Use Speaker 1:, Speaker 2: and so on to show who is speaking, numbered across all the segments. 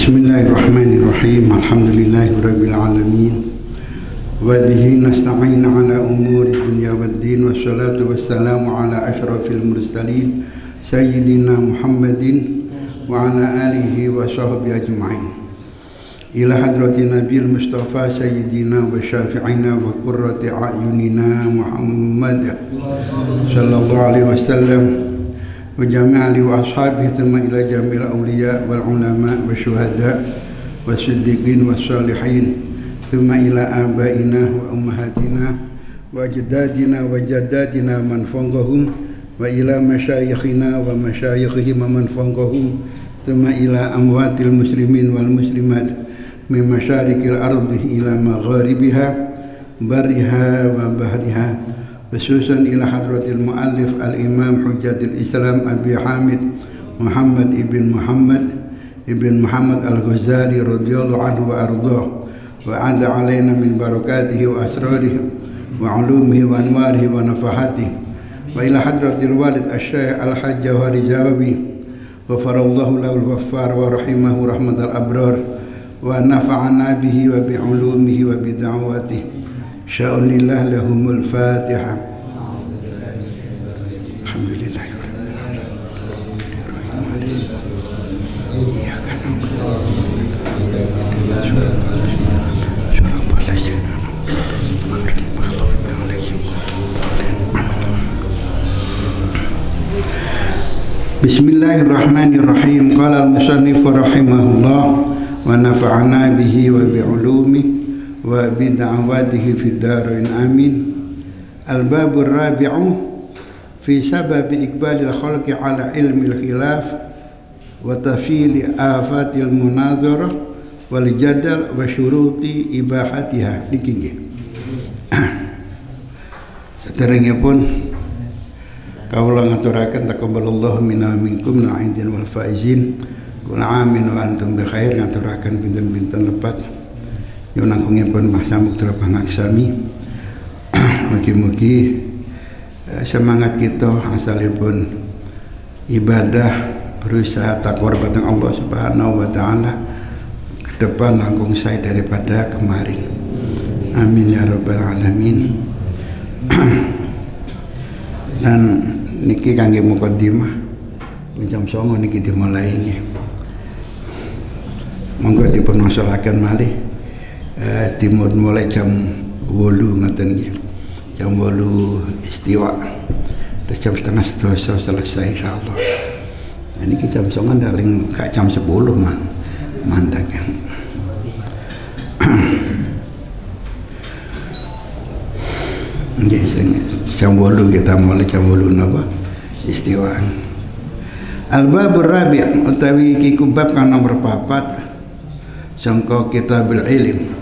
Speaker 1: Bismillahirrahmanirrahim. Alhamdulillahirabbil alamin. Wa bihi nasta'in ala umuri dunya waddin. Wassalatu wassalamu ala asyrafil mursalin sayyidina Muhammadin wa ala alihi wa sahbihi ajma'in. Ila hadratin Nabil Mustafa sayyidina wa syafi'ina wa qurrati a'yunina Muhammad sallallahu alaihi wasallam wa jami'ali wa ashabihi thumma ila jami'il awliya wal ulama wa syuhada wa siddiqin wa salihin thumma ila abaina wa ummahatina wa ajdadina wa jaddatina man fangahum wa ila masyayikhina wa masyayikhihim man fangahum thumma ila amwatil muslimin wal muslimat min masyarikil ardi ila magharibiha bariha wa bahriha. Khususan ila hadratil muallif al-imam hujjatil islam Abi Hamid Muhammad ibn Muhammad al-Ghazali radhiyallahu anhu wa ardhah wa ada alaina min barakatihi wa asrarihi wa ulumihi wa anwarihi wa nafahatihi wa ila hadratil walid asy-syaikh al-hajj wa rijawi wa farallahu lahu al-ghaffar wa rahimahu rahmatal abrar wa nafa'ana bihi wa bi ulumihi wa bi da'watihi. Sya'unillah lahumul Fatiha. Alhamdulillah. Bismillahirrahmanirrahim. Qala al-musannif rahimahullah wa nafa'ana bihi wa bi ulumihi wa bid'awatihi fid darain amin. Al-babur rabi'u fi sababi iqbalil khalqi ala ilmil khilaf wa tafsili afatil munadharah wal jadal wa syuruti ibahatiha. Niki nggih. Saderengipun kawula ngaturaken taqabbalallahu minna minkum minal aidin wal faizin. Kul amin wa antum bi khair. Ngaturaken pinten-pinten lepat yunangkungipun mahsamuk terpangaksami. Mugi-mugi semangat kita asalipun ibadah berusaha takwa kepada Allah Subhanahu wa taala ke depan langkung saya daripada kemarin. Amin ya rabbal alamin. Dan niki kangge mukadimah jam 09.00 niki dimulai nggih. Monggo dipun masalaken malih. Timur mulai jam 8 ngoten nggih. Jam 8 istiwa. Terus jam 11:30 selesai insyaallah. Nah, niki jam 09.00 paling gak jam 10 mandek. Nggih jam 8 kita mulai jam 8 napa? Istiwaan. Al-babur rabi' utawi iki bab kang nomor 4 sangka kitabul ilm.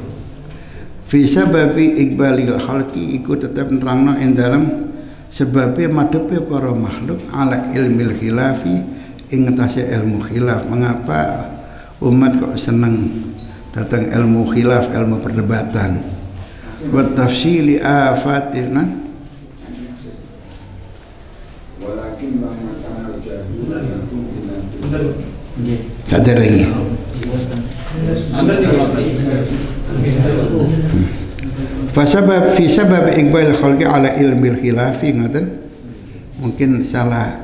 Speaker 1: Fi sababi iqbalil khalqi iku tetap nerangno ing dalam sebabe madhepe para makhluk ala ilmil khilafi ing ngatasi ilmu khilaf. Mengapa umat kok seneng datang ilmu khilaf, ilmu perdebatan? Wa tafsili afatina walakin lama kana jahilun saderenge Fasabab fi sabab iqbal khalqi ala ilmil khilafi ngoten. Mungkin salah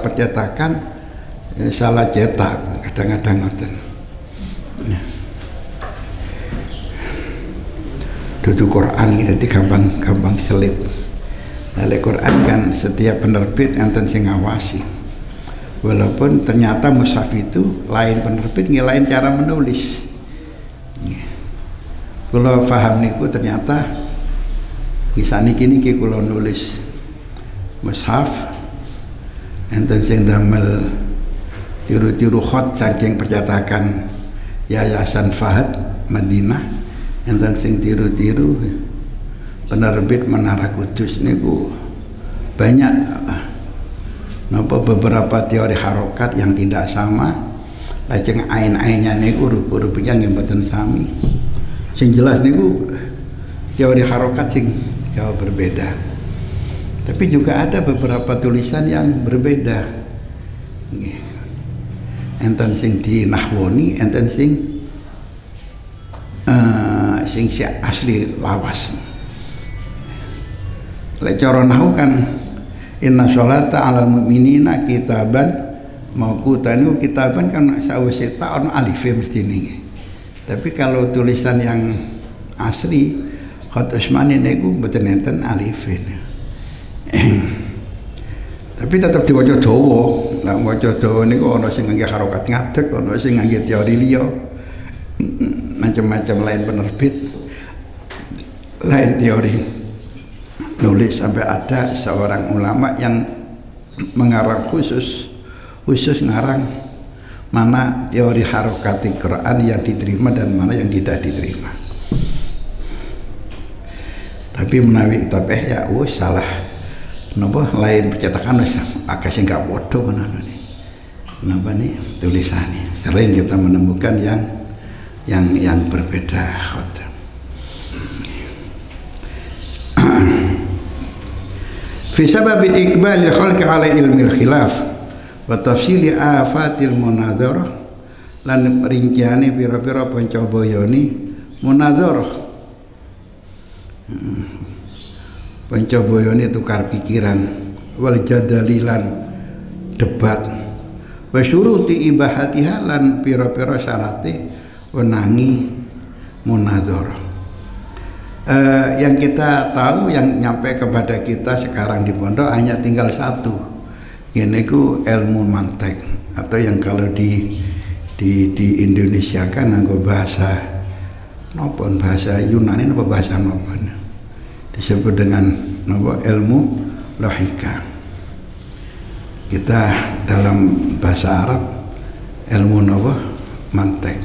Speaker 1: percetakan, salah cetak kadang-kadang ngoten. Dudu Quran iki gampang selip. Nah, Quran kan setiap penerbit enten sing ngawasi. Walaupun ternyata mushaf itu lain penerbit lain cara menulis. Kalau paham niku ternyata kisah niki kalau nulis mushaf enten sing damel tiru-tiru khot saking percetakan Yayasan Fahad Madinah, enten sing tiru-tiru penerbit Menara Kudus niku banyak napa beberapa teori harokat yang tidak sama. Lajeng ain-ainnya niku rupa-rupanya yang mboten sami. Sing jelas niku teori harokat sing jauh berbeda. Tapi juga ada beberapa tulisan yang berbeda. enten sing dinahwoni, enten sing asli lawas. Lek cara nahwu kan inna sholata 'alal mu'minina kitaban mauqutan. Kitaban kan sawise ta ono alife mestine. Tapi kalau tulisan yang asli khat Usmani niku mboten enten alife. Tapi tetap diwaca dawa. Lah maca dawa niku ana sing ngangge harokat ngadeg, ana sing ngangge teori liya. Macam-macam lain penerbit, lain teori nulis, sampai ada seorang ulama yang mengarang khusus ngarang mana teori harokati Quran yang diterima dan mana yang tidak diterima. Tapi menawi kitab ya salah napa lain percetakan wis akeh sing gak padha menawa napa nih tulisannya. Sering kita menemukan yang berbeda. Fi sababi iqbal khalqi ala ilmi khilaf wa tafsili afatil munadharah, lan rinciane pira-pira pancabayane munadharah. Pancabayane tukar pikiran, wal jadalilan debat, wa syuruti ibahatiha, lan pira-pira syarate wenangi munadharah. Yang kita tahu, yang nyampe kepada kita sekarang di pondok hanya tinggal satu, yaitu ilmu mantek, atau yang kalau di Indonesia kan nganggo bahasa nopon, bahasa Yunani apa bahasa nopon disebut dengan ilmu logika. Kita dalam bahasa Arab ilmu mantek.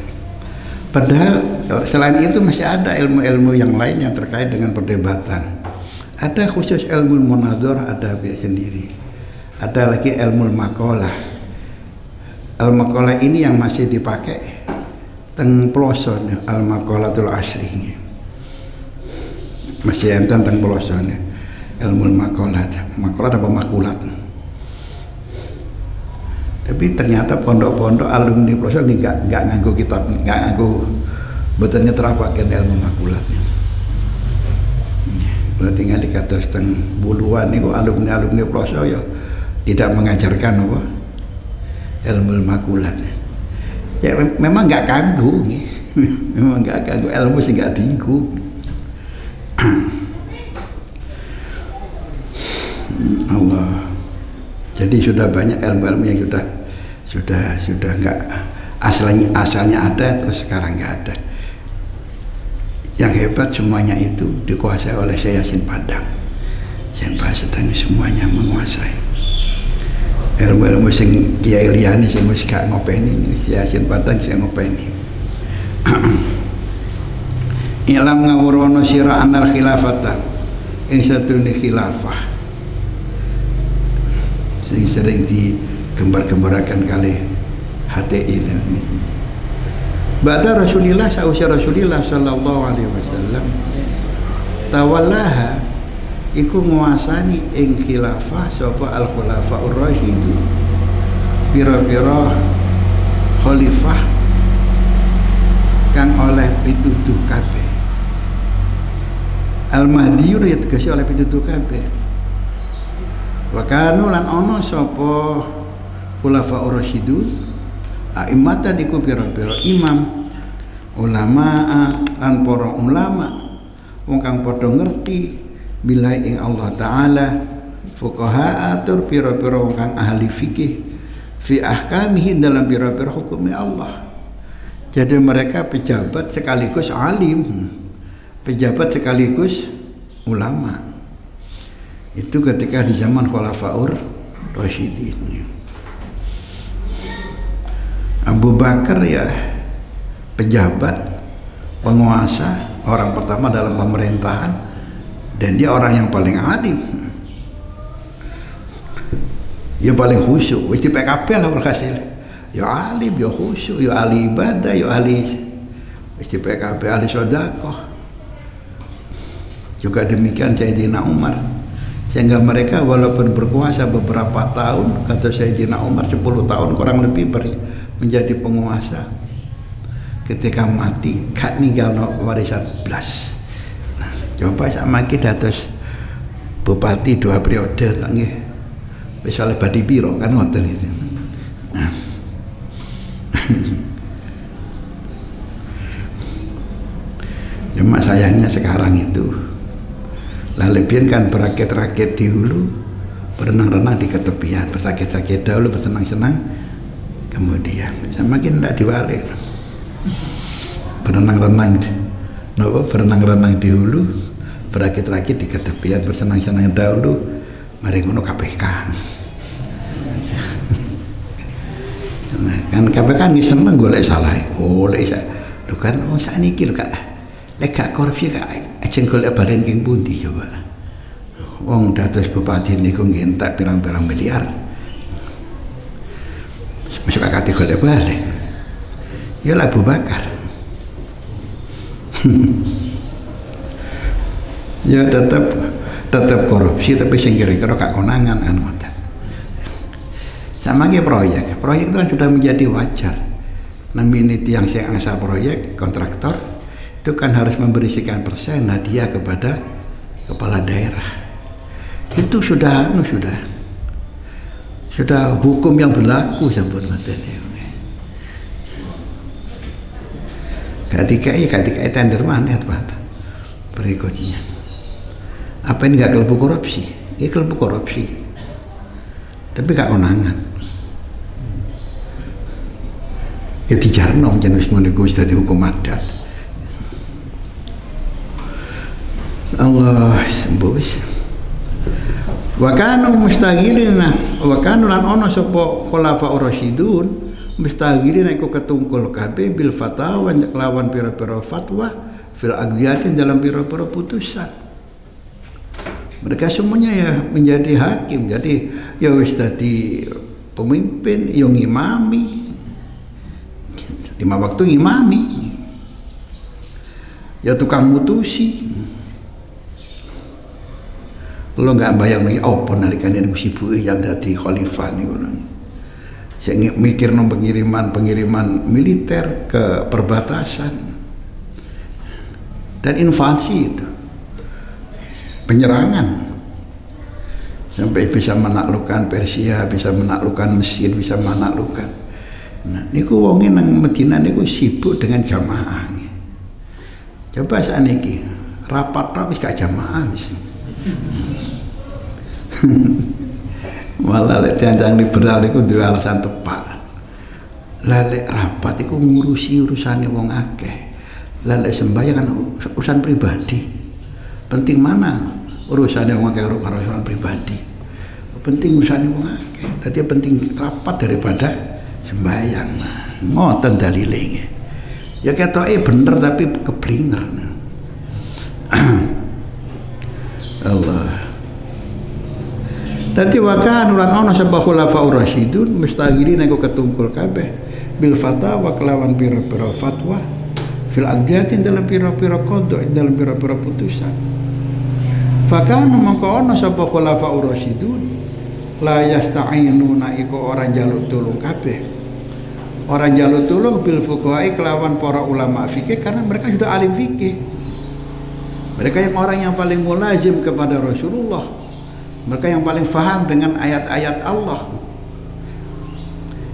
Speaker 1: Padahal selain itu masih ada ilmu-ilmu yang lain yang terkait dengan perdebatan. Ada khusus ilmu munadharah, ada sendiri. Ada lagi ilmu maqalah. Al-maqalah ini yang masih dipakai teng ploson, al-maqalatul asri. Masih enten teng ploson ilmu maqalat. Maqalat apa makulat. Tapi ternyata pondok-pondok alumni ploson nggak nganggo kitab, nggak nganggo betulnya terapakan ilmu makulatnya. Berarti nggak dikata setengah buluan nih alumni ploson ya tidak mengajarkan apa ilmu makulat. Ya memang nggak kanggu, memang nggak kanggu, ilmu sih nggak tinggu. Allah. Jadi sudah banyak ilmu-ilmu yang sudah nggak asalnya ada, terus sekarang nggak ada. Yang hebat semuanya itu dikuasai oleh Syekh Yasin Padang. Syekh sedang semuanya menguasai ilmu-ilmu sing Kiai liyane sing wis gak ngopeni, Syekh Yasin Padang sing ngopeni. Ilam ngawurono sira anal khilafata ing satune khilafah sing sering digembar-gembarakan kali HTI ini. Ba'da Rasulillah, sausya Rasulillah sallallahu alaihi wasallam tawallaha iku nguasani ing khilafah sapa al-khulafaur rasyidun, pira-pira khalifah kang oleh pituduh kabeh. Al-Mahdiyun ya tegese oleh pituduh kabeh. Wa kanu lan ana sapa khulafaur rasyidun a'immatan iku pira-pira imam, ulama lan para ulama wong kang padha ngerti billahi ing Allah taala, fuqaha atur pira-pira wong kang ahli fikih fi ahkamihi dalam pira-pira hukumnya Allah. Jadi mereka pejabat sekaligus alim, pejabat sekaligus ulama. Itu ketika di zaman Khulafaur Rasyidin. Abu Bakar ya pejabat, penguasa, orang pertama dalam pemerintahan, dan dia orang yang paling alim, ya paling khusyuk. Wis di PKP lah berhasil. Ya alim, ya khusyuk, ya ahli ibadah, ya ahli wis di PKP, ahli sedekah. Juga demikian Sayyidina Umar. Sehingga mereka walaupun berkuasa beberapa tahun, kata Sayyidina Umar 10 tahun kurang lebih menjadi penguasa, ketika mati gak ninggalno warisan blas. Nah, coba samangke dados bupati 2 periode nggih. Wis oleh badi piro kan ngoten itu. Nah. Cuma sayangnya sekarang itu lalebian kan berakit-rakit di hulu, berenang-renang di ketepian, bersakit-sakit dahulu, bersenang-senang kemudian. Semakin tidak diwalik. Berenang-renang berenang-renang di hulu, berakit-rakit di ketepian, bersenang-senang dahulu, mari ngono KPK. Nah, kan KPK nggih seneng golek salah, golek lho kan sakniki lho Kak. Lek gak korupsi Kak ajeng golek balen king pundi coba. Wong dados bupati niku nggih entek pirang-pirang miliar. Masuk akate golek balen. Ya lah Abu Bakar. Ya tetap korupsi tapi sing kira-kira gak konangan kan ngoten. Sama kayak proyek itu kan sudah menjadi wajar. Namanya tiang sing angsal proyek, kontraktor itu kan harus memberi sekian persen hadiah kepada kepala daerah. Itu sudah hukum yang berlaku sampun materi. Ketika tender mana berikutnya. Apa ini gak kelebu korupsi? Ini kelebu korupsi, tapi gak konangan. Ya dijarno jenis menunggu sudah dihukum adat. Allah sembuh. Wa kanu mustaghilina wa kanu lan ono sapa khulafaur rasyidun mustaghilina iku ketungkul kabeh bil fatawa lawan pira-pira fatwa fil aqdiyatin dalam pira-pira putusan. Mereka semuanya ya menjadi hakim, jadi ya wis dadi pemimpin, yang ngimami 5 waktu ngimami, ya tukang mutusi. Lo nggak bayang nih apa nalikane niku sibuke yang dadi khalifah niku. Saya mikir no pengiriman militer ke perbatasan dan invasi itu, penyerangan sampai bisa menaklukkan Persia, bisa menaklukkan Mesir, bisa menaklukkan. Nah, niku wonge nang Madinah niku sibuk dengan jamaah. Coba sakniki rapat wis gak jamaah wis. Malah lek cancang liberal iku duwe alasan tepak. Lah lek rapat iku ngurusi urusane wong akeh. Lah lek sembahyang kan urusan pribadi. Penting mana urusane wong akeh karo urusan pribadi. Penting urusane wong akeh. Dadi penting rapat daripada sembahyang. Ngoten dalile. Ya ketoke bener tapi keblinger. Allah. Dadi wakan ulan ana sapa khulafaur rasyidun mustaghilin aku ketungkul kabeh bil fatawa kelawan pira-pira fatwa fil aqdiyatin dalam pira-pira qada dalam pira-pira putusan. Fakanu mangko ana sapa khulafaur rasyidun la yasta'inuna iku ora njaluk tulung kabeh. Orang jaluk tulung bil fuqaha kelawan para ulama fikih karena mereka sudah alim fikih. Mereka yang orang yang paling mulazim kepada Rasulullah. Mereka yang paling faham dengan ayat-ayat Allah.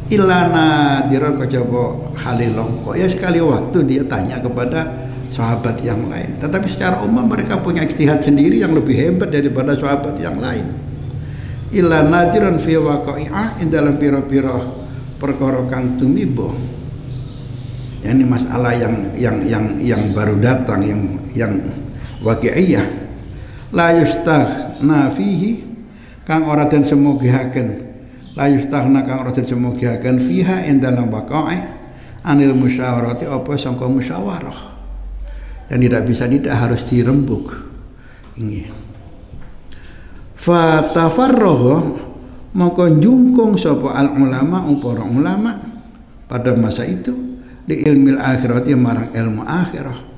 Speaker 1: Ilana diron kejaba halilong. Kok ya sekali waktu dia tanya kepada sahabat yang lain. Tetapi secara umum mereka punya ijtihad sendiri yang lebih hebat daripada sahabat yang lain. Ilana diron fi waqai'ah in dalam pira-pira perkara kang tumibo. Ini masalah yang baru datang yang waqi'iyah. La yustaghna fihi kang ora den semogihaken. La yustaghna kang ora den semogihaken fiha ing dalam waqa'i anil musyawarati apa sangka musyawarah. Yang tidak harus dirembuk. Ini. Fa tafarraha maka jungkung sapa al ulama para ulama pada masa itu di ilmil akhirat marang ilmu akhirah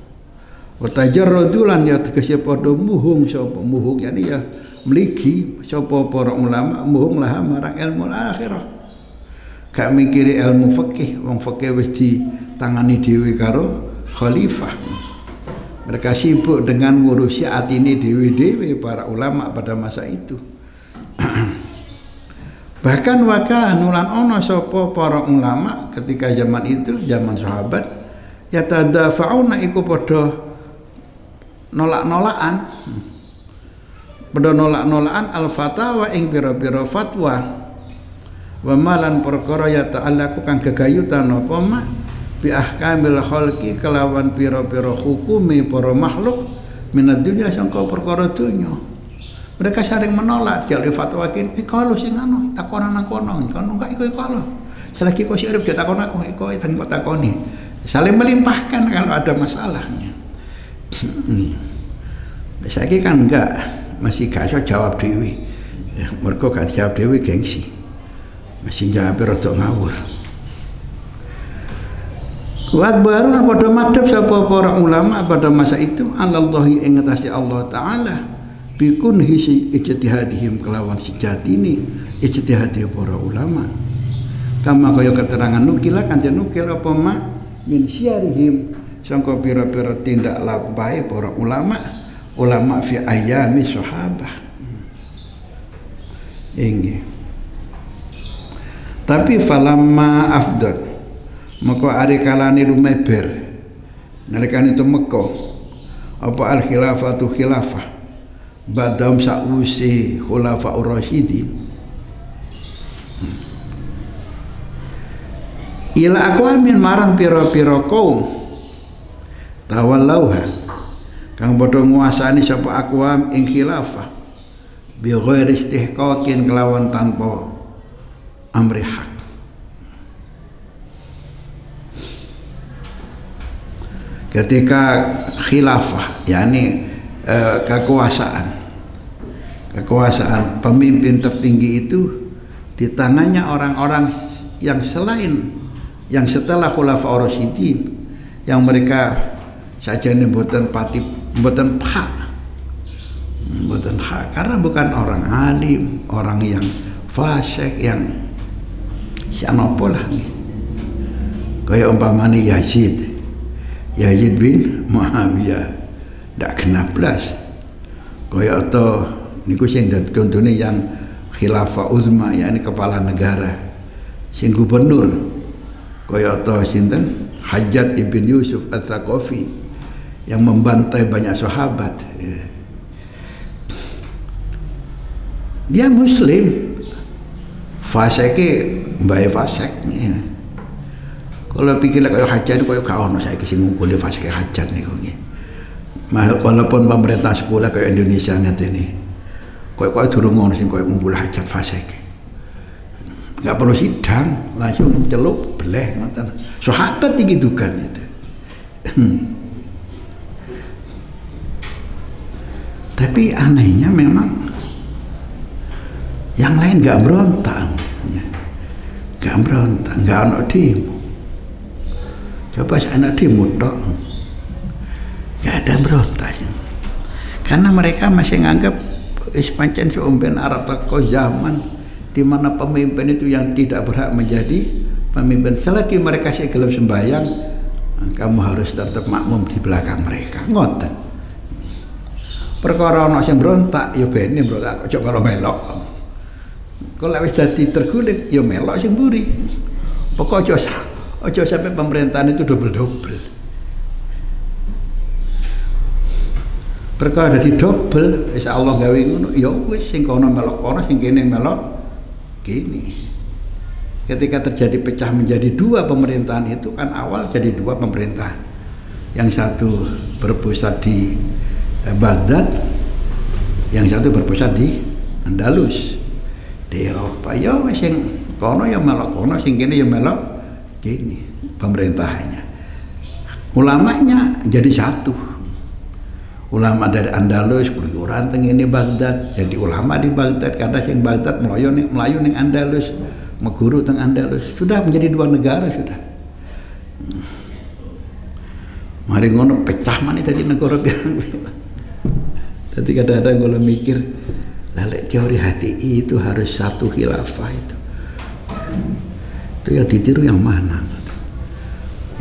Speaker 1: wa tajarrudulan ya tegese padha muhung sapa muhung yani ya mligi sapa para ulama muhung lah marang ilmu akhirah gak mikiri ilmu fikih, wong fikih wis ditangani dhewe karo khalifah. Mereka sibuk dengan ngurusi atine dhewe-dhewe para ulama pada masa itu. Bahkan waka nulan ono sapa para ulama ketika zaman itu, zaman sahabat, ya tadafauna iku padha nolak-nolakan. Padha nolak-nolakan al-fatawa ing pira-pira fatwa. Wa malan perkara ya ta'allaqu kang gegayutan apa mak bi ahkamil khalqi kelawan pira-pira hukume para makhluk minad dunya sangka perkara dunya. Mereka sering menolak jalur fatwa kene kalau sing anu takon nang kono kono gak iku kalau selagi kok sirip dia takon aku iku tang takoni saling melimpahkan kalau ada masalahnya. Saiki kan enggak masih gak iso jawab dhewe. Mergo gak jawab dhewe gengsi. Masih jawab rada ngawur. Kuat baru pada madhab sapa para ulama pada masa itu Allahi ing ngatasi Allah taala bikun hisi ijtihadihim kelawan sejatine ijtihadi para ulama. Kama kaya keterangan nukila kanthi nukil apa ma min syarihim sangka pira-pira tindak lampahe para ulama fi ayami sahabah. Inggih. Tapi falamma afdad maka ari kalane lumeber nalikane itu Mekah apa al khilafatu khilafah badam sausi khulafaur rasyidin ila aqwamin marang pira-pira kaum tawallauha kang padha nguasani sapa aqwam ing khilafah bi ghairi istihqaqin kelawan tanpa amri hak. Ketika khilafah yakni kekuasaan pemimpin tertinggi itu di tangannya orang-orang yang selain yang setelah khulafaur rasyidin yang mereka saja ini mboten hak karena bukan orang alim, orang yang fasik yang siapa lah nih kaya umpamanya Yazid bin Muawiyah ndak kena blas kaya atau niku sing dadi contone yang khilafah uzma yakni kepala negara sing gubernur kaya atau sinten Hajjaj ibn Yusuf Ats-Tsaqafi yang membantai banyak sahabat. Dia muslim fasike mbae fasik. Kalau pikir kaya Hajjaj kaya gak ono saiki sing ngungkuli fasike Hajjaj niku nggih. Walaupun pemerintah sekolah kaya Indonesia ngene. Kaya durung ono sing kaya ngungkul Hajjaj fasik. Enggak perlu sidang, langsung celuk bleh ngoten. Sahabat iki dukan itu. Tapi anehnya memang yang lain gak berontak. Gak berontak, gak ada demo. Coba saya demo dok, gak ada berontak. Karena mereka masih nganggap pancen seumben Arab teko zaman di mana pemimpin itu yang tidak berhak menjadi pemimpin. Selagi mereka sih gelem sembahyang, kamu harus tetap makmum di belakang mereka. Ngoten. Perkara ana sing berontak, ya bene berontak. Coba lo melok. Kalau wis dadi terguling ya melok sing mburi. Pokok aja sampai pemerintahan itu double-double. Perkara dadi double, insya Allah gawe ngono, ya wis sing kono melok kono, sing kene melok kene. Ketika terjadi pecah menjadi dua pemerintahan itu kan awal jadi dua pemerintahan. Yang satu berpusat di Baghdad, yang satu berpusat di Andalus. Di Eropa ya wis sing kono ya melok kono sing kene ya melok kene pemerintahannya. Ulamanya jadi satu. Ulama dari Andalus keluyuran teng ini Baghdad jadi ulama di Baghdad karena sing Baghdad melayu ning Andalus meguru teng Andalus sudah menjadi dua negara sudah. Mari ngono pecah mana tadi negara pirang-pirang. Tadi kadang-kadang kalau mikir lalek teori HTI itu harus satu khilafah itu. Itu yang ditiru yang mana?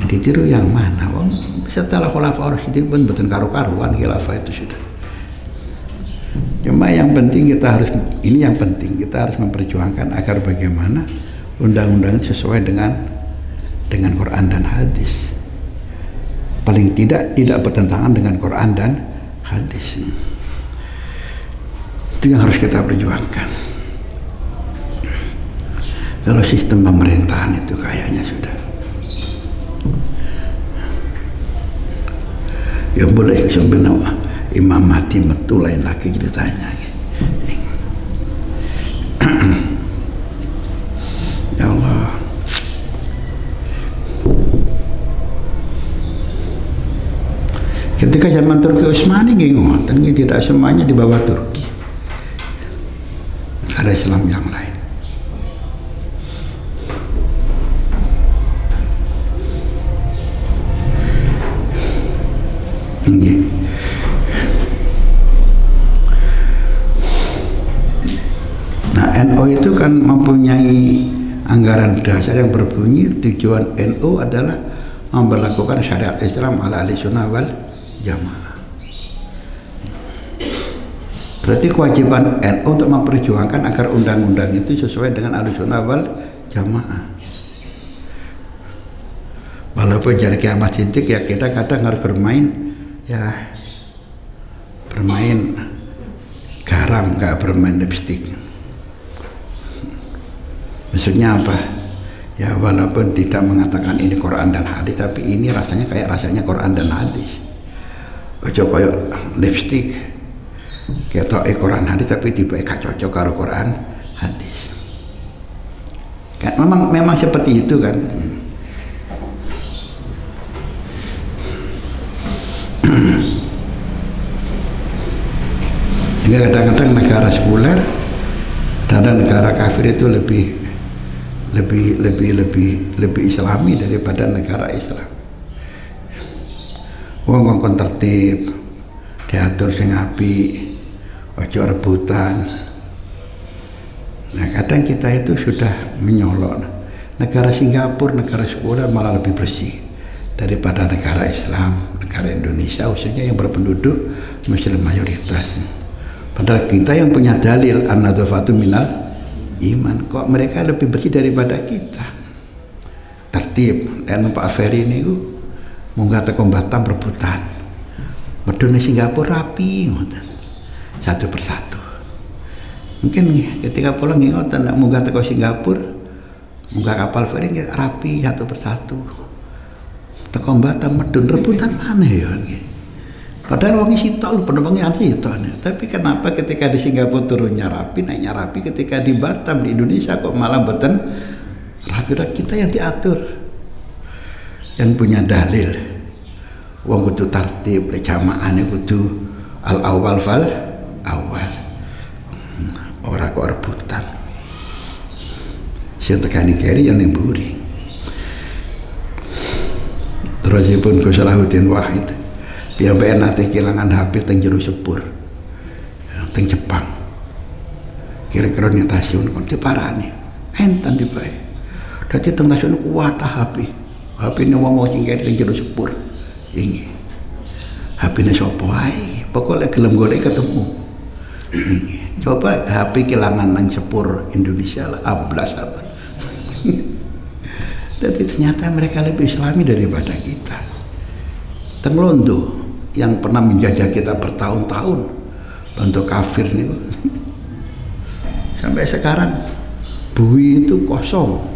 Speaker 1: Yang ditiru yang mana? Wong setelah khulafaur rasyidin pun mboten karu-karuan khilafah itu sudah. Cuma yang penting kita harus, ini yang penting kita harus memperjuangkan agar bagaimana undang-undang sesuai dengan Quran dan hadis. Paling tidak bertentangan dengan Quran dan hadis. Itu yang harus kita perjuangkan. Kalau sistem pemerintahan itu kayaknya sudah, ya boleh sebenarnya Imam Mahdi metu lain lagi ceritanya. Ya Allah. Ketika zaman Turki Utsmani ngoten, tidak semuanya di bawah Turki. Ada Islam yang lain. Ini. Nah, NU itu kan mempunyai anggaran dasar yang berbunyi tujuan NU adalah memberlakukan syariat Islam ala ahli sunnah wal jamaah. Berarti kewajiban NU untuk memperjuangkan agar undang-undang itu sesuai dengan ahli sunnah wal jamaah. Walaupun jadi kiamat titik ya kita kadang harus bermain garam, nggak bermain lipstick. Maksudnya apa? Ya walaupun tidak mengatakan ini Quran dan hadis, tapi ini rasanya kayak Quran dan hadis. Ojo koyo lipstick ketok Quran hadis tapi tiba gak cocok karo Quran hadis. Kan memang seperti itu kan. Jadi kadang-kadang negara sekuler dan negara kafir itu lebih islami daripada negara Islam. Wong kon tertib, diatur sing apik, ojo rebutan. Nah, kadang kita itu sudah menyolok. Negara Singapura, negara sekuler malah lebih bersih daripada negara Islam, negara Indonesia khususnya yang berpenduduk Muslim mayoritas. Padahal kita yang punya dalil an-nadzafatu minal iman, kok mereka lebih bersih daripada kita. Tertib, dan Pak Ferry ini munggah teko Batam rebutan. Medune Singapura rapi ngoten. Satu persatu. Mungkin ketika pulang ngoten munggah teko Singapura, munggah kapal Ferry rapi satu persatu. Teko Batam medun rebutan aneh ya nggih. Padahal wangi sitok penumpangnya sitok. Tapi kenapa ketika di Singapura turunnya rapi, naiknya rapi, ketika di Batam di Indonesia kok malah boten rapi? Kita yang diatur, yang punya dalil. Wong kudu tertib, jamaahane kudu al awal fal awal. Ora kok rebutan. Sing tekani keri yang mburi. Terus pun Gus Salahuddin Wahid piyambake nate kelangan HP teng jero sepur teng Jepang, kira-kira ning stasiun kon diparani enten dibae dadi teng stasiun kuwatah HP ini wong sing kene teng jero sepur ini HP-ne sapa wae pokoke gelem golek ketemu ini coba HP kelangan nang sepur Indonesia lah ablas apa. Jadi ternyata mereka lebih islami daripada kita. Teng Londo yang pernah menjajah kita bertahun-tahun, Londo kafir nih, sampai sekarang bui itu kosong,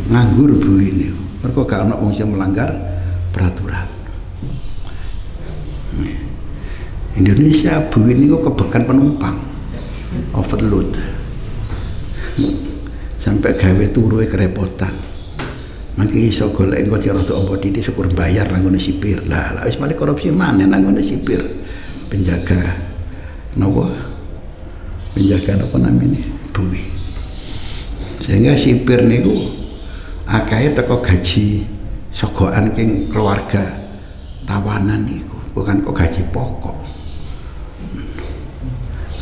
Speaker 1: nganggur bui ini. Mereka gak ada orang yang melanggar peraturan. Indonesia bui ini kok kebekan penumpang, overload, sampai gawe turu kerepotan. Mangke iso golek engko cara apa titik syukur bayar nang ngene sipir. Lah wis balik korupsi maneh nang ngene sipir. Penjaga napa? Penjaga apa namanya? Bui. Sehingga sipir niku akeh teko gaji sogokan king keluarga tawanan niku, bukan kok gaji pokok.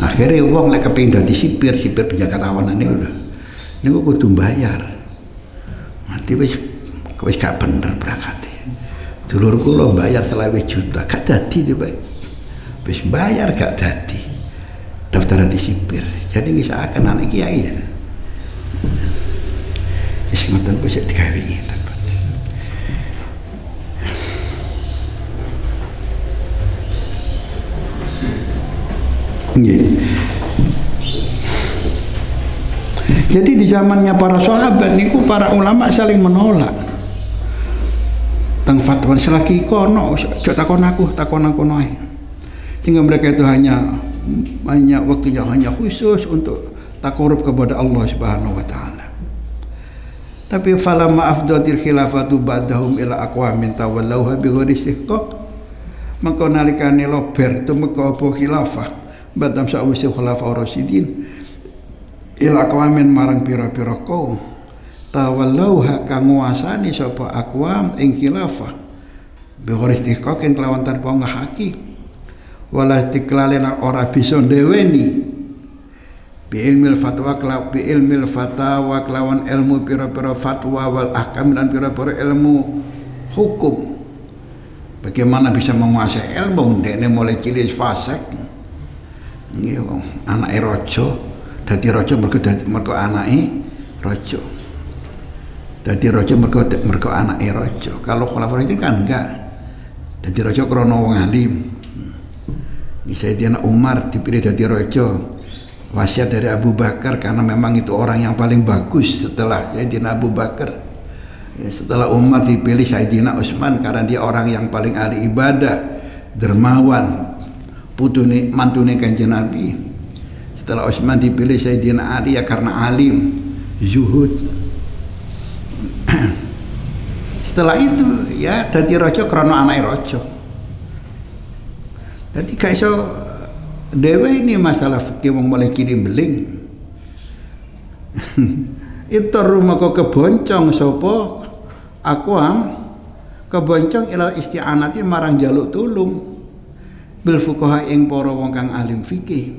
Speaker 1: Akhirnya wong lek kepengin dadi sipir penjaga tawanan niku kudu bayar. ngerti wis gak bener berangkat. Dulur kula bayar 20 juta gak dadi to, Pak. Wis bayar gak dadi. Daftar di sipir. Jadi ngisakaken anak kiai ya. Wis ngoten wis digawe ngeten. Nggih. Jadi di zamannya para sahabat niku para ulama saling menolak. Teng fatwa selagi kono cok takon aku noe. Sehingga mereka itu hanya waktunya hanya khusus untuk takarub kepada Allah Subhanahu wa taala. Tapi falamma afdatil khilafatu ba'dahum ila aqwamin tawallauha bi ghairi istihqaq. Maka nalikane lober tumeka apa khilafah badam sawise khulafa rasyidin ila aqwamin marang pira-pira kaum tawallauha kang nguasani sapa aqwam ing khilafah bi ghairi istihqaq kelawan tanpa ngahaki wala istiqlalena ora bisa ndeweni bi ilmil fatawa kelawan ilmu pira-pira fatwa wal ahkam dan pira-pira ilmu hukum. Bagaimana bisa menguasai ilmu ndekne mulai cilik fasik. Nggih wong anake raja dadi raja mergo anake raja. Dadi raja mergo anake raja. Kalau khulafaur itu kan enggak. Dadi raja krana wong alim. Sayyidina Umar dipilih dadi raja. Wasiat dari Abu Bakar karena memang itu orang yang paling bagus setelah Sayyidina Abu Bakar. Ya, setelah Umar dipilih Sayyidina Utsman karena dia orang yang paling ahli ibadah, dermawan, putune mantune Kanjeng Nabi. Setelah Utsman dipilih Sayyidina Ali ya karena alim, zuhud. Setelah itu ya dadi raja krana anake raja. Dadi gak iso dewe ini masalah fikih wong mulai kirim beling. Itu rumah kok keboncong sapa aqwam keboncong ilal isti'anati marang jaluk tulung bil fuqaha ing para wong kang alim fikih.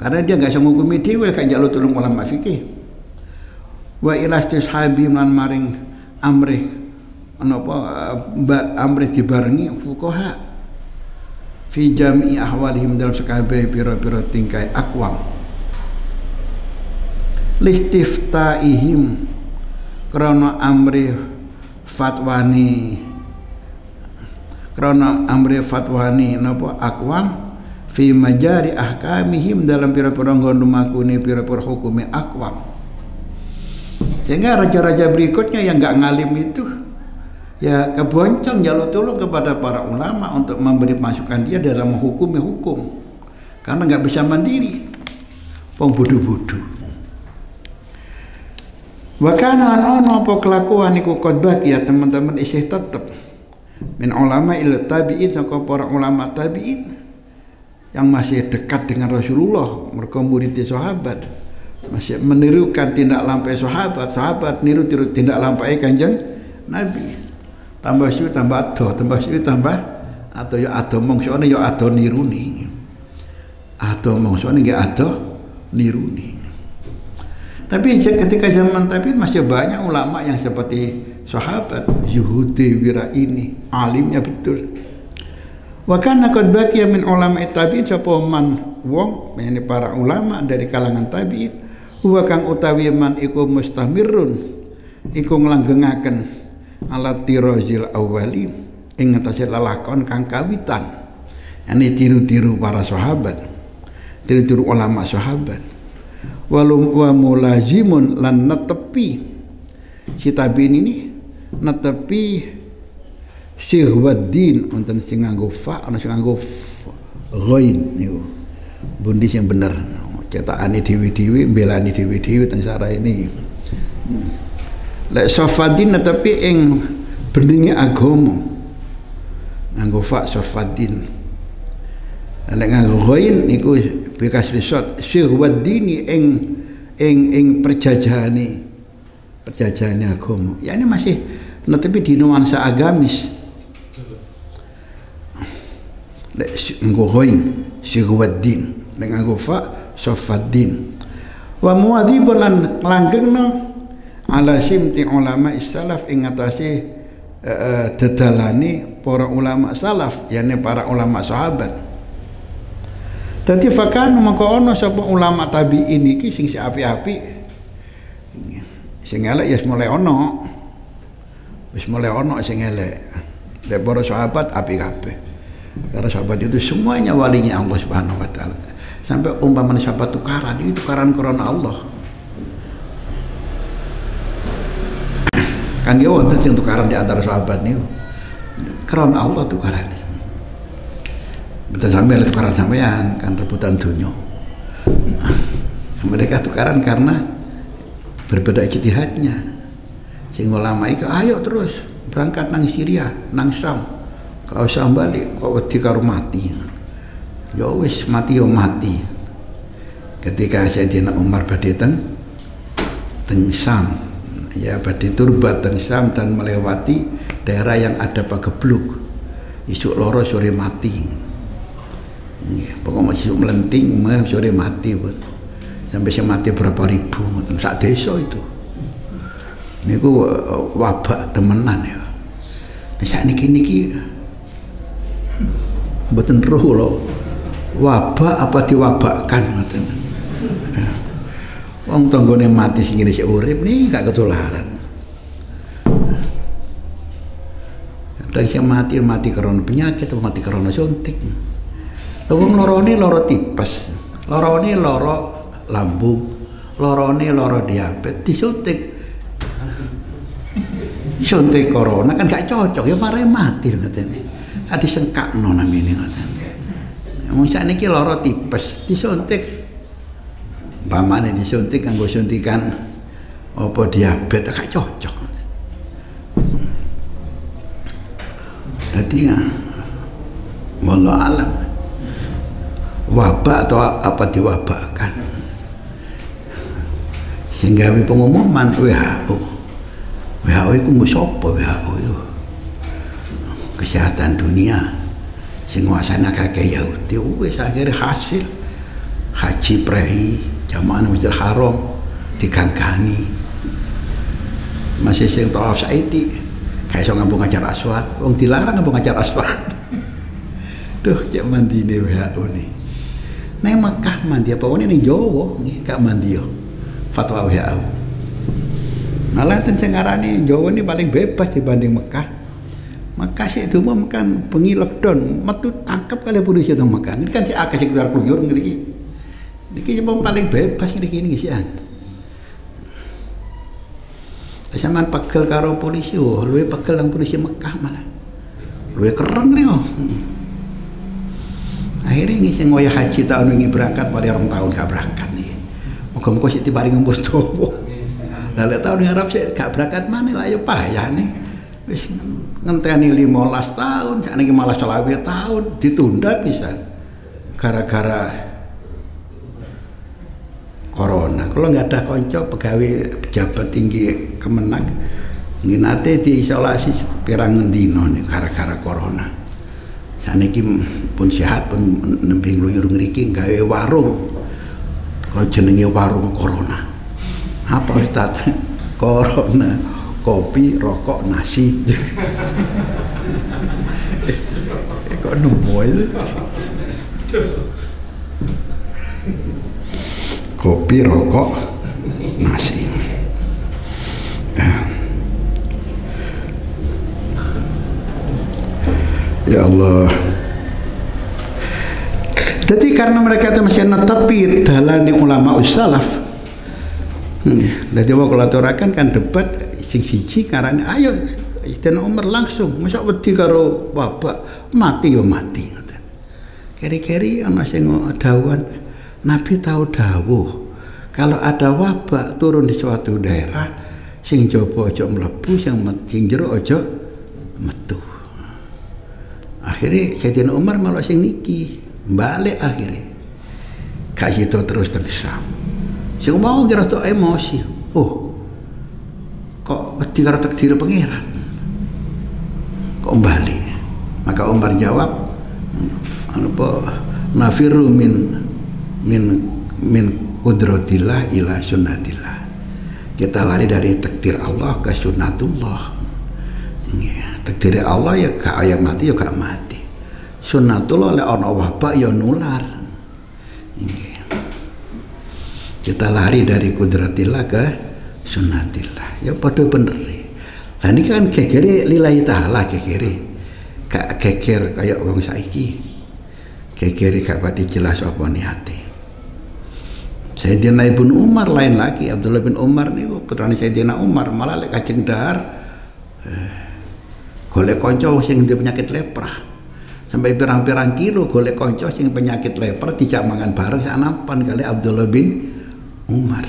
Speaker 1: Karena dia gak iso ngukumi dhewe gak jaluk tulung ulama fikih. Wa ila istishabi lan maring amrih napa amrih dibarengi fuqaha fi jami'i ahwalihim dalam sekabeh pira-pira tingkai aqwam listiftaihim krana amri fatwani napa aqwam fi majari ahkamihim dalam pira-pira nggono makune pira-pira hukume aqwam. Sehingga raja-raja berikutnya yang enggak ngalim itu ya keboncong jaluk tolong kepada para ulama untuk memberi masukan dia dalam hukum karena nggak bisa mandiri wong bodoh-bodoh. Wa kana lan ono apa kelakuan iku qad ya teman-teman isih tetep min ulama ila tabi'in saka para ulama tabi'in yang masih dekat dengan Rasulullah mereka murid sahabat masih menirukan tindak lampau sahabat niru tindak lampau Kanjeng Nabi. Tambah suwi tambah ado, tambah suwi tambah atau ya ado mongsone ya ado niruni. Ado mongsone nggih ado niruni. Tapi ketika zaman tabi'in masih banyak ulama yang seperti sahabat Zuhudi Wira ini, alimnya betul. Wa kana qad baqiya min ulama tabi'in sapa man wong ini para ulama dari kalangan tabi'in huwa kang utawi man iku mustamirun iku nglanggengaken alat tirozil awali ing ngatasi lalakon kang kawitan. Ini tiru-tiru para sahabat, tiru-tiru ulama sahabat. Wa mulazimun lan netepi si tabi'in ini netepi syihwaddin wonten sing nganggo fa ana sing nganggo ghain niku. Bundis yang bener cetakane dewi-dewi mbelani dewi-dewi teng sarah ini. Lek Safadin tapi ing beninge agama nganggo fa Safadin. Lek nganggo ghain niku bekas risot syihwaddini ing perjajahane agama. Ya ini masih tapi di nuansa agamis. Lek nganggo ghain syihwaddin, lek nganggo fa Safadin. Wa muadzibun lan langgengna ala simti ulama salaf ing atase dedalane para ulama salaf, yakni para ulama sahabat. Dadi fakan mengko ana sapa ulama tabi'in iki sing apik-apik. Sing elek ya mulai ana. Wis mulai ana sing elek. Lek para sahabat apik kabeh. Karena sahabat itu semuanya walinya Allah Subhanahu wa taala. Sampai umpamanya sahabat tukaran, itu tukaran karena Allah. Kan dia wonten sing tukaran di antara sahabat niku. Karena Allah tukaran. Betul sampai tukaran sampean kan rebutan dunia. Mereka tukaran karena berbeda ijtihadnya. Sing ulama itu ayo terus berangkat nang Syria, nang Syam. Kau usah balik, kau wedi karo mati. Ya wis mati yo mati. Ketika Sayyidina Umar badhe teng Syam, ya badhe turbat teng Syam dan melewati daerah yang ada pagebluk. Isuk loro sore mati. Pokoknya masih melenting, sore mati, sampai saya mati berapa ribu, sak desa itu. Ini ku wabak temenan ya. Nah, saat niki mboten roh loh, wabak apa diwabakkan, wong tanggane mati sing ngene sik urip nih gak ketularan. Kadang sing mati karena penyakit atau mati karena suntik. Wong lorone loro tipes, lorone loro lambung, lorone loro diabetes, disuntik corona kan gak cocok ya marai mati ngene. Adi sengkakno namine ngoten. Wong sakniki loro tipes, disuntik. Pamane disuntik kanggo suntikan apa diabetes gak cocok. Dadi ya wallah alam. Wabak atau apa diwabakkan sehingga pengumuman WHO itu musopo WHO itu kesehatan dunia sing nguasana kakek Yahudi wis akhirnya hasil haji prehi jamaah Masjidil Haram diganggangi masih sing tawaf saiki kayak so ngambung ajar aswad wong dilarang ngambung ajar aswad duh cek mandine WHO nih. Neng Mekah mandi apa ini Jawa nih gak mandi yo fatwa WHO. Malah ten sing ngarani Jawa ini paling bebas dibanding Mekah. Mekah sih itu mah kan bengi lockdown, metu tangkap kali polisi teng Mekah. Ini kan si akeh sing keluar kluyur ngriki. Niki paling bebas ngriki niki sian. Sampeyan pegel karo polisi, luwih pegel nang polisi Mekah malah. Luwih keren nih oh. Akhirnya ini sing ngoyo haji tahun ini berangkat pada orang tahun gak berangkat nih. Moga-moga sih tiba hari ngembus topo. Lalu tahun yang Arab sih gak berangkat mana lah ya payah nih. Wis ngenteni 15 tahun, sakniki malah 20 tahun ditunda pisan. Gara-gara corona. Kalau nggak ada konco pegawai pejabat tinggi Kemenag, nginate diisolasi pirang dino nih gara-gara corona. Saniki pun sehat pun nembe ngluyur ngriki gawe warung. Kalau jenenge warung corona. Apa Ustaz? Corona, kopi, rokok, nasi. Kok nemu itu? Kopi, rokok, nasi. Ya Allah. Jadi karena mereka itu masih netepi dalane ulama salaf. Jadi kalau aturakan kan debat sing siji karena ayo Sayyidina Umar langsung masa wedi karo bapak mati yo mati. Keri-keri ana sing dawuhan Nabi tahu dawuh kalau ada wabak turun di suatu daerah sing jaba aja mlebu sing jero aja metu. Akhirnya Sayyidina Umar malah sing niki balik akhirnya kasih itu terus tersam. Sing mau kira tuh emosi. Oh, kok wedi karo takdir pangeran. Kok balik? Maka Umar jawab, apa nafiru min kudratillah ila sunnatillah. Kita lari dari takdir Allah ke sunnatullah. Takdir Allah ya gak aya mati ya gak mati. Sunnatullah oleh ana wabak ya nular. Kita lari dari kudratillah ke sunnatillah. Ya padha bener. Lah niki kan gegere lillahi taala gegere. Gak geger kaya wong saiki. Gegere gak pati jelas apa niate. Sayyidina Ibnu Umar lain lagi. Abdullah bin Umar niku putrane Sayyidina Umar malah lek kajeng dahar golek kanca sing duwe penyakit leprah. Sampai pirang-pirang kilo golek kanca sing penyakit leprah dijak mangan bareng sanapan kali Abdullah bin Umar.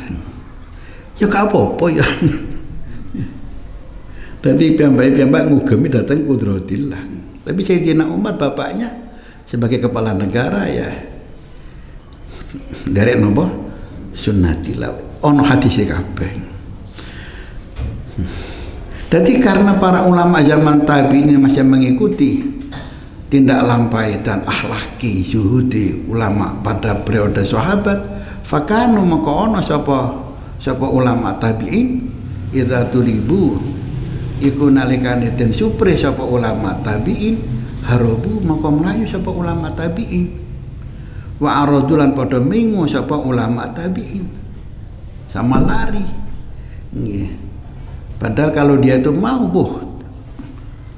Speaker 1: Ya gak apa-apa ya. Tadi piyambak ngugemi datang kudratillah. Tapi Sayyidina Umar bapaknya sebagai kepala negara ya dari nopo sunnatillah ono hadise kabeh. Jadi karena para ulama zaman tabi'in masih mengikuti tindak lampai dan akhlaki zuhudi ulama pada periode sahabat, fakanu maka ono sapa ulama tabi'in idza tulibu iku nalikane den supre sapa ulama tabi'in harobu maka mlayu sapa ulama tabi'in wa aradulan pada mingu sapa ulama tabi'in sama lari. Padahal kalau dia itu mau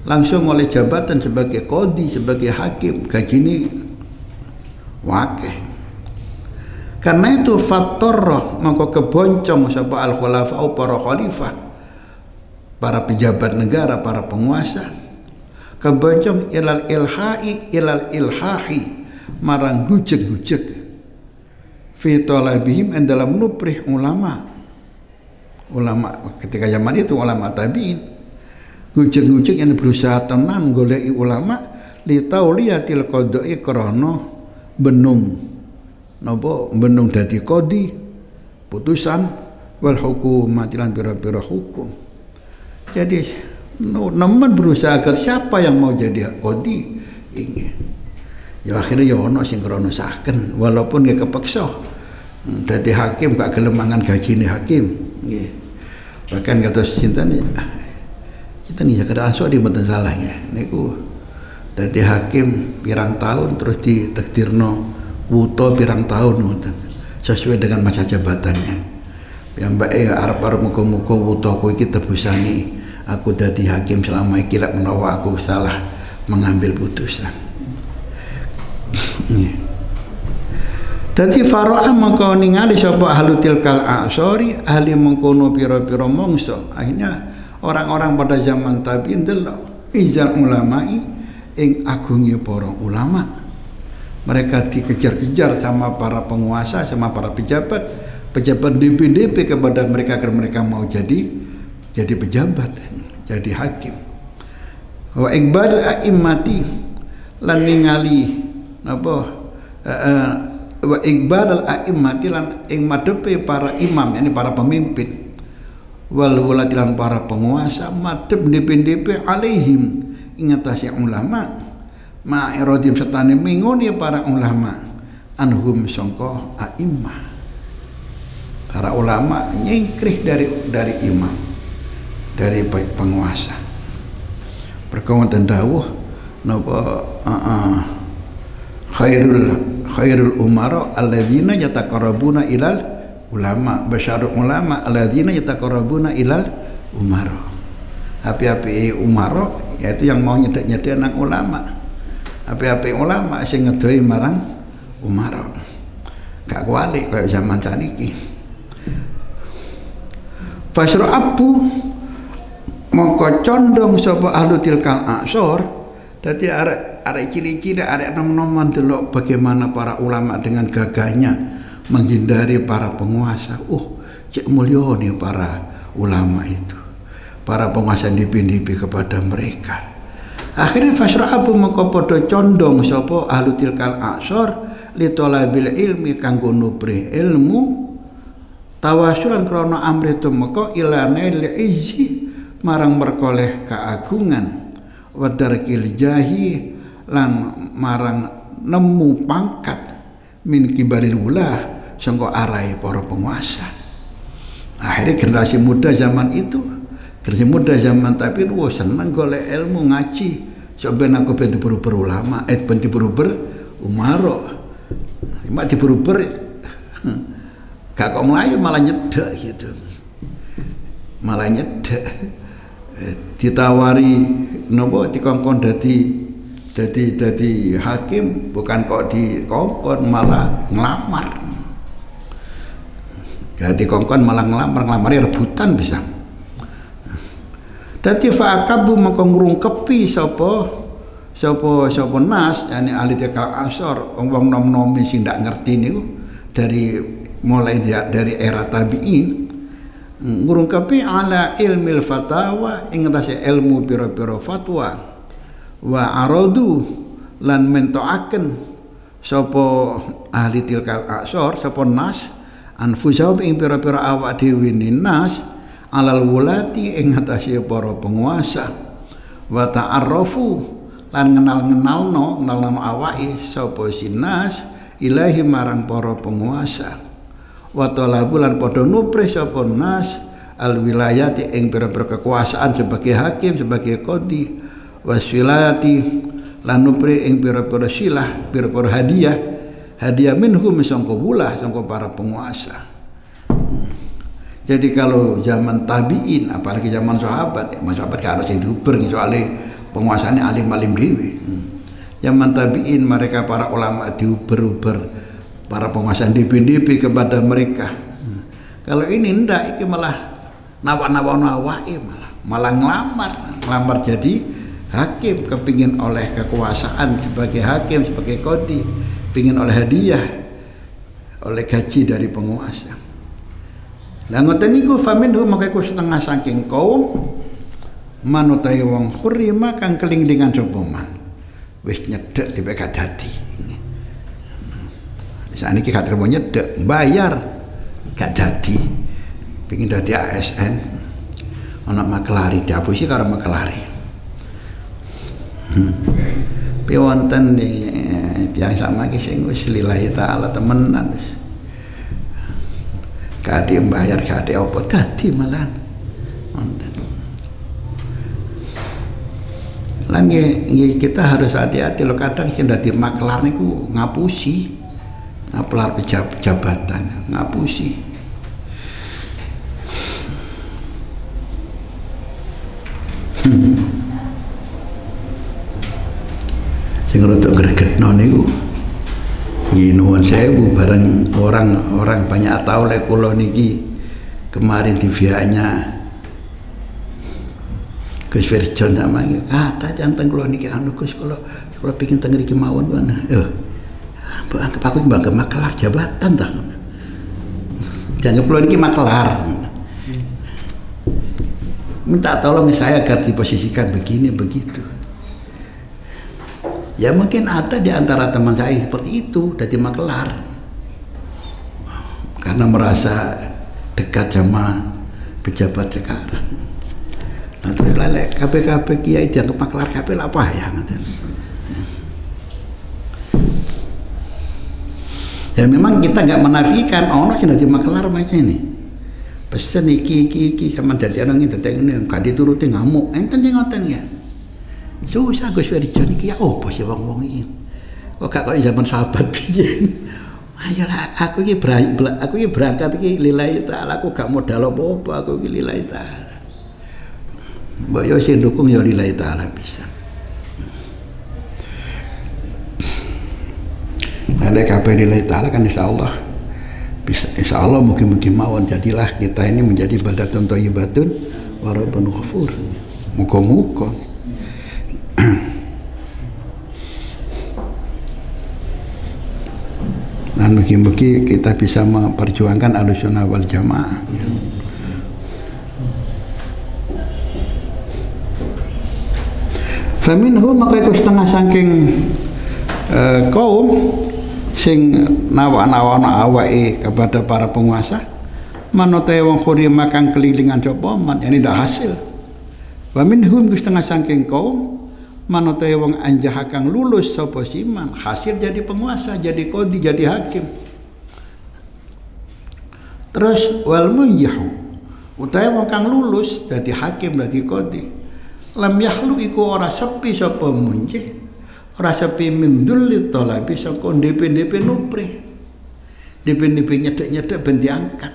Speaker 1: langsung oleh jabatan sebagai qadhi, sebagai hakim, gajine wakeh. Karena itu fatorroh maka keboncong sapa al khulafa para khalifah, para pejabat negara, para penguasa, keboncong ilal ilhahi marang gujeg-gujeg fi talabihim dalam nuprih ulama ketika zaman itu ulama tabi'in gujeg-gujeg yang berusaha tenan goleki ulama li tauliyatil qada'i krana benung dadi qadhi putusan wal hukumati lan pira-pira hukum. Jadi nemen berusaha agar siapa yang mau jadi qadhi ingin ya akhirnya ya ono sing krana saken walaupun nggih kepeksa dadi hakim gak gelem mangan gajine hakim nggih. Bahkan kados sinten kita nih kada ansok di mboten salah ya niku dadi hakim pirang tahun terus ditakdirno wuto pirang tahun ngoten sesuai dengan masa jabatannya. Piyambake arep-arep muga-muga wutoku iki tebusani aku dadi hakim selama iki lek menawa aku salah mengambil putusan. Dadi faro'a maka ningali sapa ahlu tilkal a'sori ahli mengkono pira-pira mangsa. Akhirnya orang-orang pada zaman tabi'in delok izal ulama'i ing agungi para ulama. Mereka dikejar-kejar sama para penguasa, sama para pejabat DP kepada mereka agar mereka mau jadi pejabat, jadi hakim. Wa iqbal a'immati lan ningali napa wa iqbal al-a'immati lan ing madhepe para imam, yakni para pemimpin wal wulatilan para penguasa madhep DP alaihim ing atase ulama ma'iradim setane mingoni para ulama anhum sangka a'immah. Para ulama nyingkrih dari imam, dari penguasa. Perkawan dawuh napa khairul umara alladzina yataqarrabuna ilal ulama basyarul ulama alladzina yataqarrabuna ilal umara. Api-api umara yaitu yang mau nyedek-nyedek nang ulama. Api-api ulama sing ngedoi marang umara. Gak kualik kaya zaman saniki. Fasra abu mongko condong sapa ahlu tilkal a'sor. Dadi arek ciri-ciri arek nom-noman delok bagaimana para ulama dengan gagahnya menghindari para penguasa. Cek mulya nih para ulama itu. Para penguasa dipimpin kepada mereka. Akhirnya fasra'abu maka padha condong sapa ahlu tilkal a'sor li talabil ilmi kanggo nubrih ilmu tawasulan krana amri tumeka ila nail izzi marang merkoleh keagungan wadarkil jahi lan marang nemu pangkat min kibaril ulah sangka arahe para penguasa. Akhirnya generasi muda zaman itu, generasi muda zaman tapi wah seneng golek ilmu ngaji. Sampai aku ben diburu-buru ulama, ben diburu-buru umaro. Mak diburu-buru gak kok melayu malah nyedek gitu. Malah nyedek. Ditawari nopo dikongkon dadi hakim, bukan kok dikongkon malah ngelamar. Jadi kongkon malah ngelamarnya rebutan bisa. Dadi fa'akabu maka ngrungkepi sapa nas yani ahli tekal asor wong nom-nomi sing ndak ngerti niku mulai dari era tabi'in ngrungkepi ala ilmil fatawa ing atase ilmu pira-pira fatwa wa aradu lan mentoaken sapa ahli tilkal asor sapa nas anfusahum ing pira-pira awak dhewe nas alal wulati ing atase para penguasa wa ta'arrafu lan ngenalno awake sapa sinas ilahi marang para penguasa wa talabu lan padha nuprih sapa nas al wilayati ing pira-pira kekuasaan sebagai hakim sebagai qadhi waswilayati lan nuprih ing pira-pira silah pira-pira hadiah minhum sangka bulah sangka para penguasa. Jadi kalau zaman tabi'in, apalagi zaman sahabat gak harus diuber soalnya penguasanya alim-alim dewe. Zaman tabi'in mereka para ulama diuber-uber para penguasa DP kepada mereka. Kalau ini ndak, ini malah nawa-nawa malah ngelamar jadi hakim, kepingin oleh kekuasaan sebagai hakim, sebagai qadhi, pingin oleh hadiah, oleh gaji dari penguasa. Lah ngoten niku faminhu maka iku setengah saking kaum manutai wong khurima kang kelinglingan sapa man wis nyedek dipek dadi. Sakniki gak terima nyedek, bayar gak dadi. Pengin dadi ASN ana makelari diapusi karo makelari. Pi wonten tiyang samaki sing wis lillahi taala temenan wis. Kade bayar kade apa dadi malan wonten. Lan kita harus hati-hati lho, kadang sing dadi makelar niku ngapusi ngapelar jabatan ngapusi. Sing rada gregetno niku nuwun sewu bareng orang banyak tahu lek kula niki kemarin di via-nya Gus Firjon sama kata janten kula niki anu Gus kula bikin teng mriki mawon mana mbok anggap aku mbak makelar jabatan ta jangan kula niki makelar minta tolong saya agar diposisikan begini begitu. Ya mungkin ada di antara teman saya seperti itu dari makelar karena merasa dekat sama pejabat sekarang. Nah terus lelek KPKP kiai dianggap makelar KP apa ya ngaten. Ya memang kita nggak menafikan ono sing dadi makelar macam ini. Pesen iki sama dadi ana ngene gak dituruti ngamuk. Enten ngoten ya. Susah Gus Firjon iki ya opo sih wong-wong iki. Kok gak kaya zaman sahabat biyen. Ayolah aku iki berangkat iki lillahi taala, aku gak modal apa-apa, aku iki lillahi taala. Mbok yo sing dukung yo lillahi taala bisa. Nek kabeh lillahi taala kan insyaallah bisa, insyaallah mungkin mawon jadilah kita ini menjadi baldatun thayyibatun wa rabbun ghafur. Muga-muga dan mugi-mugi kita bisa memperjuangkan Ahlussunnah wal Jamaah. Faminhu maka iku setengah saking kaum sing nawa-nawana awake kepada para penguasa manote wong khurima kang kelilingan sapa man yani ndak hasil. Wa minhum setengah saking kaum manote wong anjah kang lulus sapa siman hasil jadi penguasa, jadi qadhi, jadi hakim. Terus wal munjahu utahe wong kang lulus dadi hakim dadi qadhi lam yahlu iku ora sepi sapa munjih ora sepi mindul talabi saka ndep-ndep nuprih ndep-ndep nyedek-nyedek ben diangkat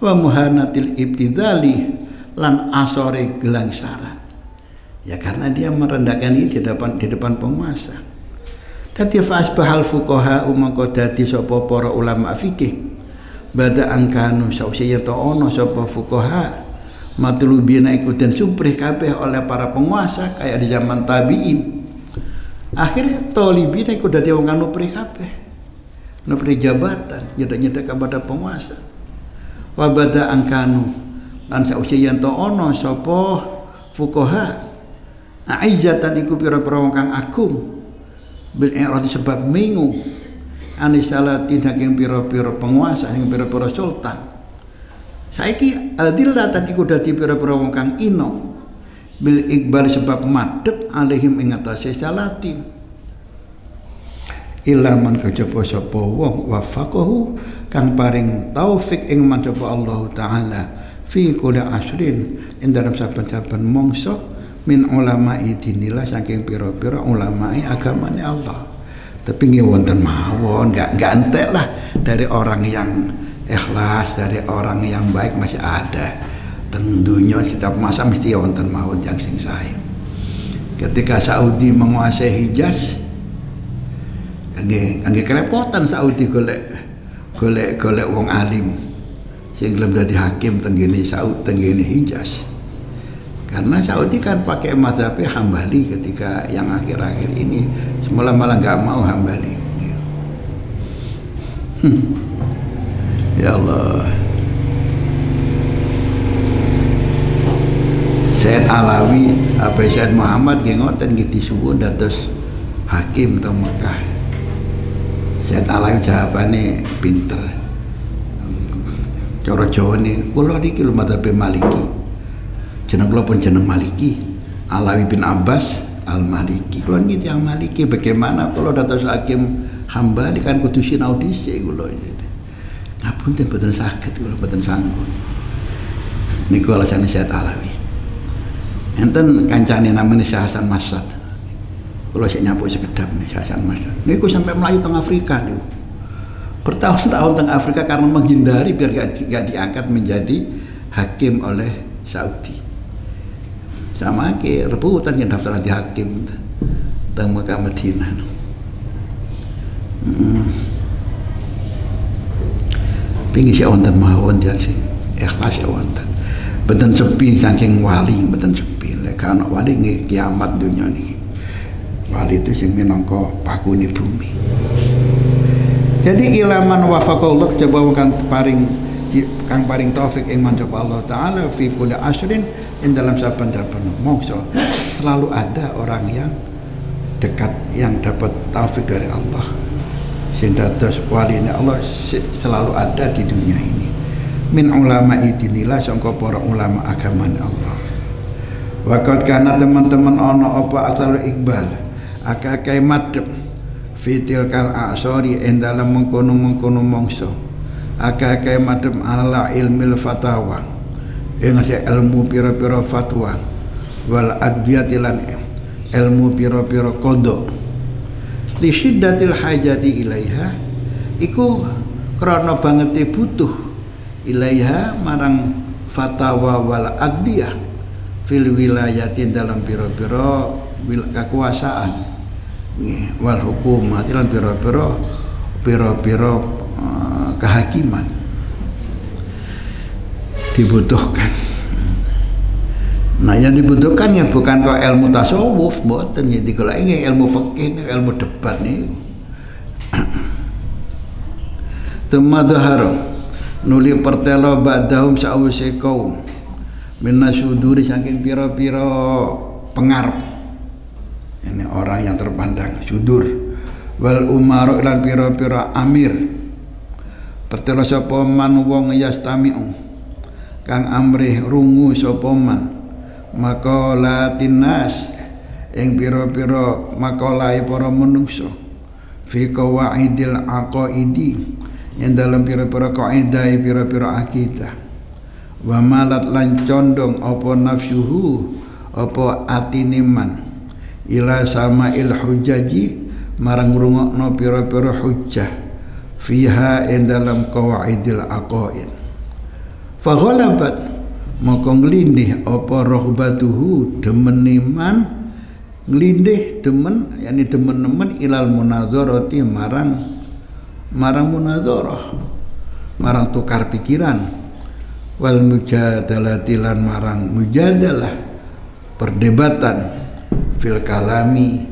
Speaker 1: wa muhanatil ibtidali lan asore gelangsaran ya karena dia merendahkan ini di depan penguasa. Dadi fasbahal fuqaha mangko dadi sapa para ulama fikih bada angkanu sausiya ta ono sapa fuqaha matlubina iku den suprih kabeh oleh para penguasa kayak di zaman tabi'in. Akhirnya talibina iku dadi wong kang nuprih kabeh. Nuprih jabatan, nyedek-nyedek kepada penguasa. Wa bada angkanu lan sausiya ta ono sapa fuqaha aizatan iku pira-pira wong kang agung bil i'rad sebab mingu anisalati saking pira-pira penguasa sing pira-pira sultan saiki adillatan iku dadi pira-pira wong kang ino bil iqbal sebab madhep alaihim ing atase salatin illa man kajaba sapa wong wafaqahu kang paring taufik ing madhep Allah taala fi kulli asrin ing dalam saben-saben mangsa min ulama'i dinillah saking pira-pira ulama'i agamane Allah. Tapi nggih wonten mawon, enggak entek lah dari orang yang ikhlas, dari orang yang baik masih ada. Teng dunya setiap masa mesti wonten mawon yang sing sae. Ketika Saudi menguasai Hijaz, nggih kerepotan Saudi golek wong alim sing gelem dadi hakim teng ngene Saudi teng ngene Hijaz. Karena Saudi kan pakai mazhab Hambali ketika yang akhir-akhir ini semula malah nggak mau Hambali. Ya Allah. Said Alawi apa Said Muhammad nggih ngoten nggih disuwun dados hakim teng Mekah. Said Alawi jawabane pinter. Cara Jawane kula niki lho mazhab Maliki. Jeneng kula pun jeneng Maliki, Alawi bin Abbas Al-Maliki. Kula niki tiyang Maliki, bagaimana kula dados hakim Hambali kan kudu sinau dhisik kula iki. Ngapunten boten saged kula boten sanggup. Niku alasane Syekh Alawi. Enten kancane namanya Syekh Hasan Masad. Kula sik nyampuk sekedap nih Syekh Hasan Masad. Niku sampai melayu teng Afrika niku. Bertahun-tahun teng Afrika karena menghindari biar gak diangkat menjadi hakim oleh Saudi. Sama ke rebutan yang daftar di hakim teng Mekah Madinah. Pingi sih wonten mawon dia sing ikhlas ya wonten. Beten sepi saking wali, beten sepi. Lek ana wali nggih kiamat dunya niki. Wali itu sing minangka pakune bumi. Jadi ilaman wafaqallah coba kan kang paring taufik ing manjab Allah taala fi kulli asrin in dalam saben-saben mangsa selalu ada orang yang dekat yang dapat taufik dari Allah sing dados waline Allah selalu ada di dunia ini min ulama idinillah sangka para ulama agama Allah waqad kana teman-teman ana apa asal iqbal akeh madhep fitil kal asori ing dalam mengkono-mengkono mangsa akeh madhep ala ilmil fatawa ing ilmu pira-pira fatwa wal adwiyati lan ilmu pira-pira qada li syiddatil hajati ilaiha iku krana bangete butuh ilaiha marang fatawa wal adwiyah fil wilayati dalam pira-pira kekuasaan wal hukumat lan pira-pira kehakiman dibutuhkan. Nah yang dibutuhkan ya bukan kok ilmu tasawuf, mboten ya digoleki ilmu fikih, ilmu debat nih. Tumadhara nuli pertelo badahum sawise kaum minasuduri saking pira-pira pengarep. Ini orang yang terpandang sudur wal umaru lan pira-pira amir. Pertelo sapa man wong yastami'u kang amrih rungu sapa man maqalatin nas ing pira-pira maqalahe para manungsa fi qawaidil aqaidi ing dalam pira-pira kaidah pira-pira akidah wa malat lan condong apa nafsuhu apa atine man ila sama'il hujaji marang ngrungokno pira-pira hujjah fiha ing dalam qawaidil aqaid fa ghalabat maka nglindih apa rahbatuhu demene man nglindih demen yakni demen-demen ilal munadzarati marang munadzarah marang tukar pikiran wal mujadalati lan marang mujadalah perdebatan fil kalami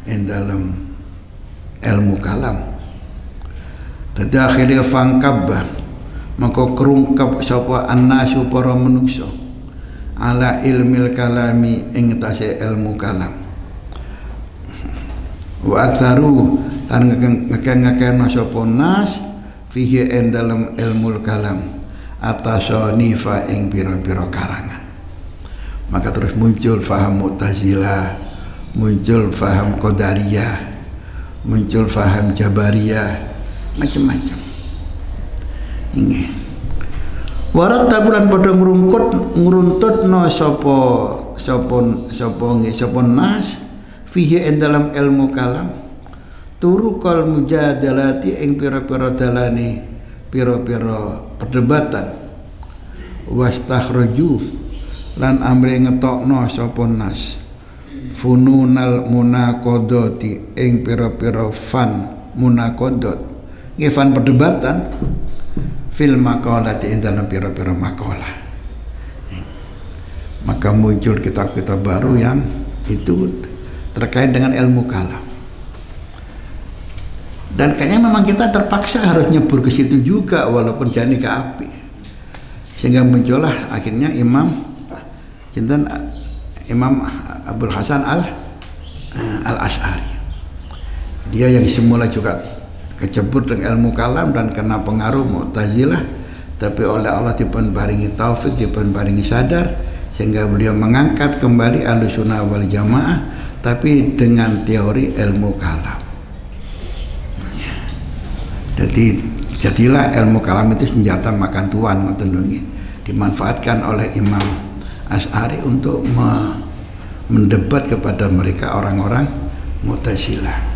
Speaker 1: ing dalam ilmu kalam. Dadi akhirnya fangkabah maka kerungkap sapa annasu para manungsa ala ilmil kalami ing tase ilmu kalam. Wa aksaru lan ngekeng-ngekeng sapa nas fihi ing dalam ilmu kalam atasonifa ing pira-pira karangan. Maka terus muncul faham Mu'tazilah, muncul faham Qadariyah, muncul faham Jabariyah, macam-macam. Ini warat tabulan pada ngruntutno sapa nas fihi ing dalam ilmu kalam turukal mujadalati ing pira-pira dalane pira-pira perdebatan wastakhraju lan amre ngetokno sapa nas fununal munaqadati ing pira-pira fan munaqadat nggih fan perdebatan fil maqalati ing dalam pira-pira makalah. Maka muncul kitab-kitab baru yang itu terkait dengan ilmu kalam. Dan kayaknya memang kita terpaksa harus nyebur ke situ juga walaupun jani ke api. Sehingga muncullah akhirnya Imam Abul Hasan al-Asy'ari. Dia yang semula juga kecebur dengan ilmu kalam dan kena pengaruh Mu'tazilah, tapi oleh Allah dipun paringi taufik, dipun paringi sadar sehingga beliau mengangkat kembali Ahlussunnah wal Jamaah tapi dengan teori ilmu kalam. Jadi jadilah ilmu kalam itu senjata makan tuan ngoten nggih, dimanfaatkan oleh Imam Asy'ari untuk mendebat kepada mereka orang-orang Mu'tazilah.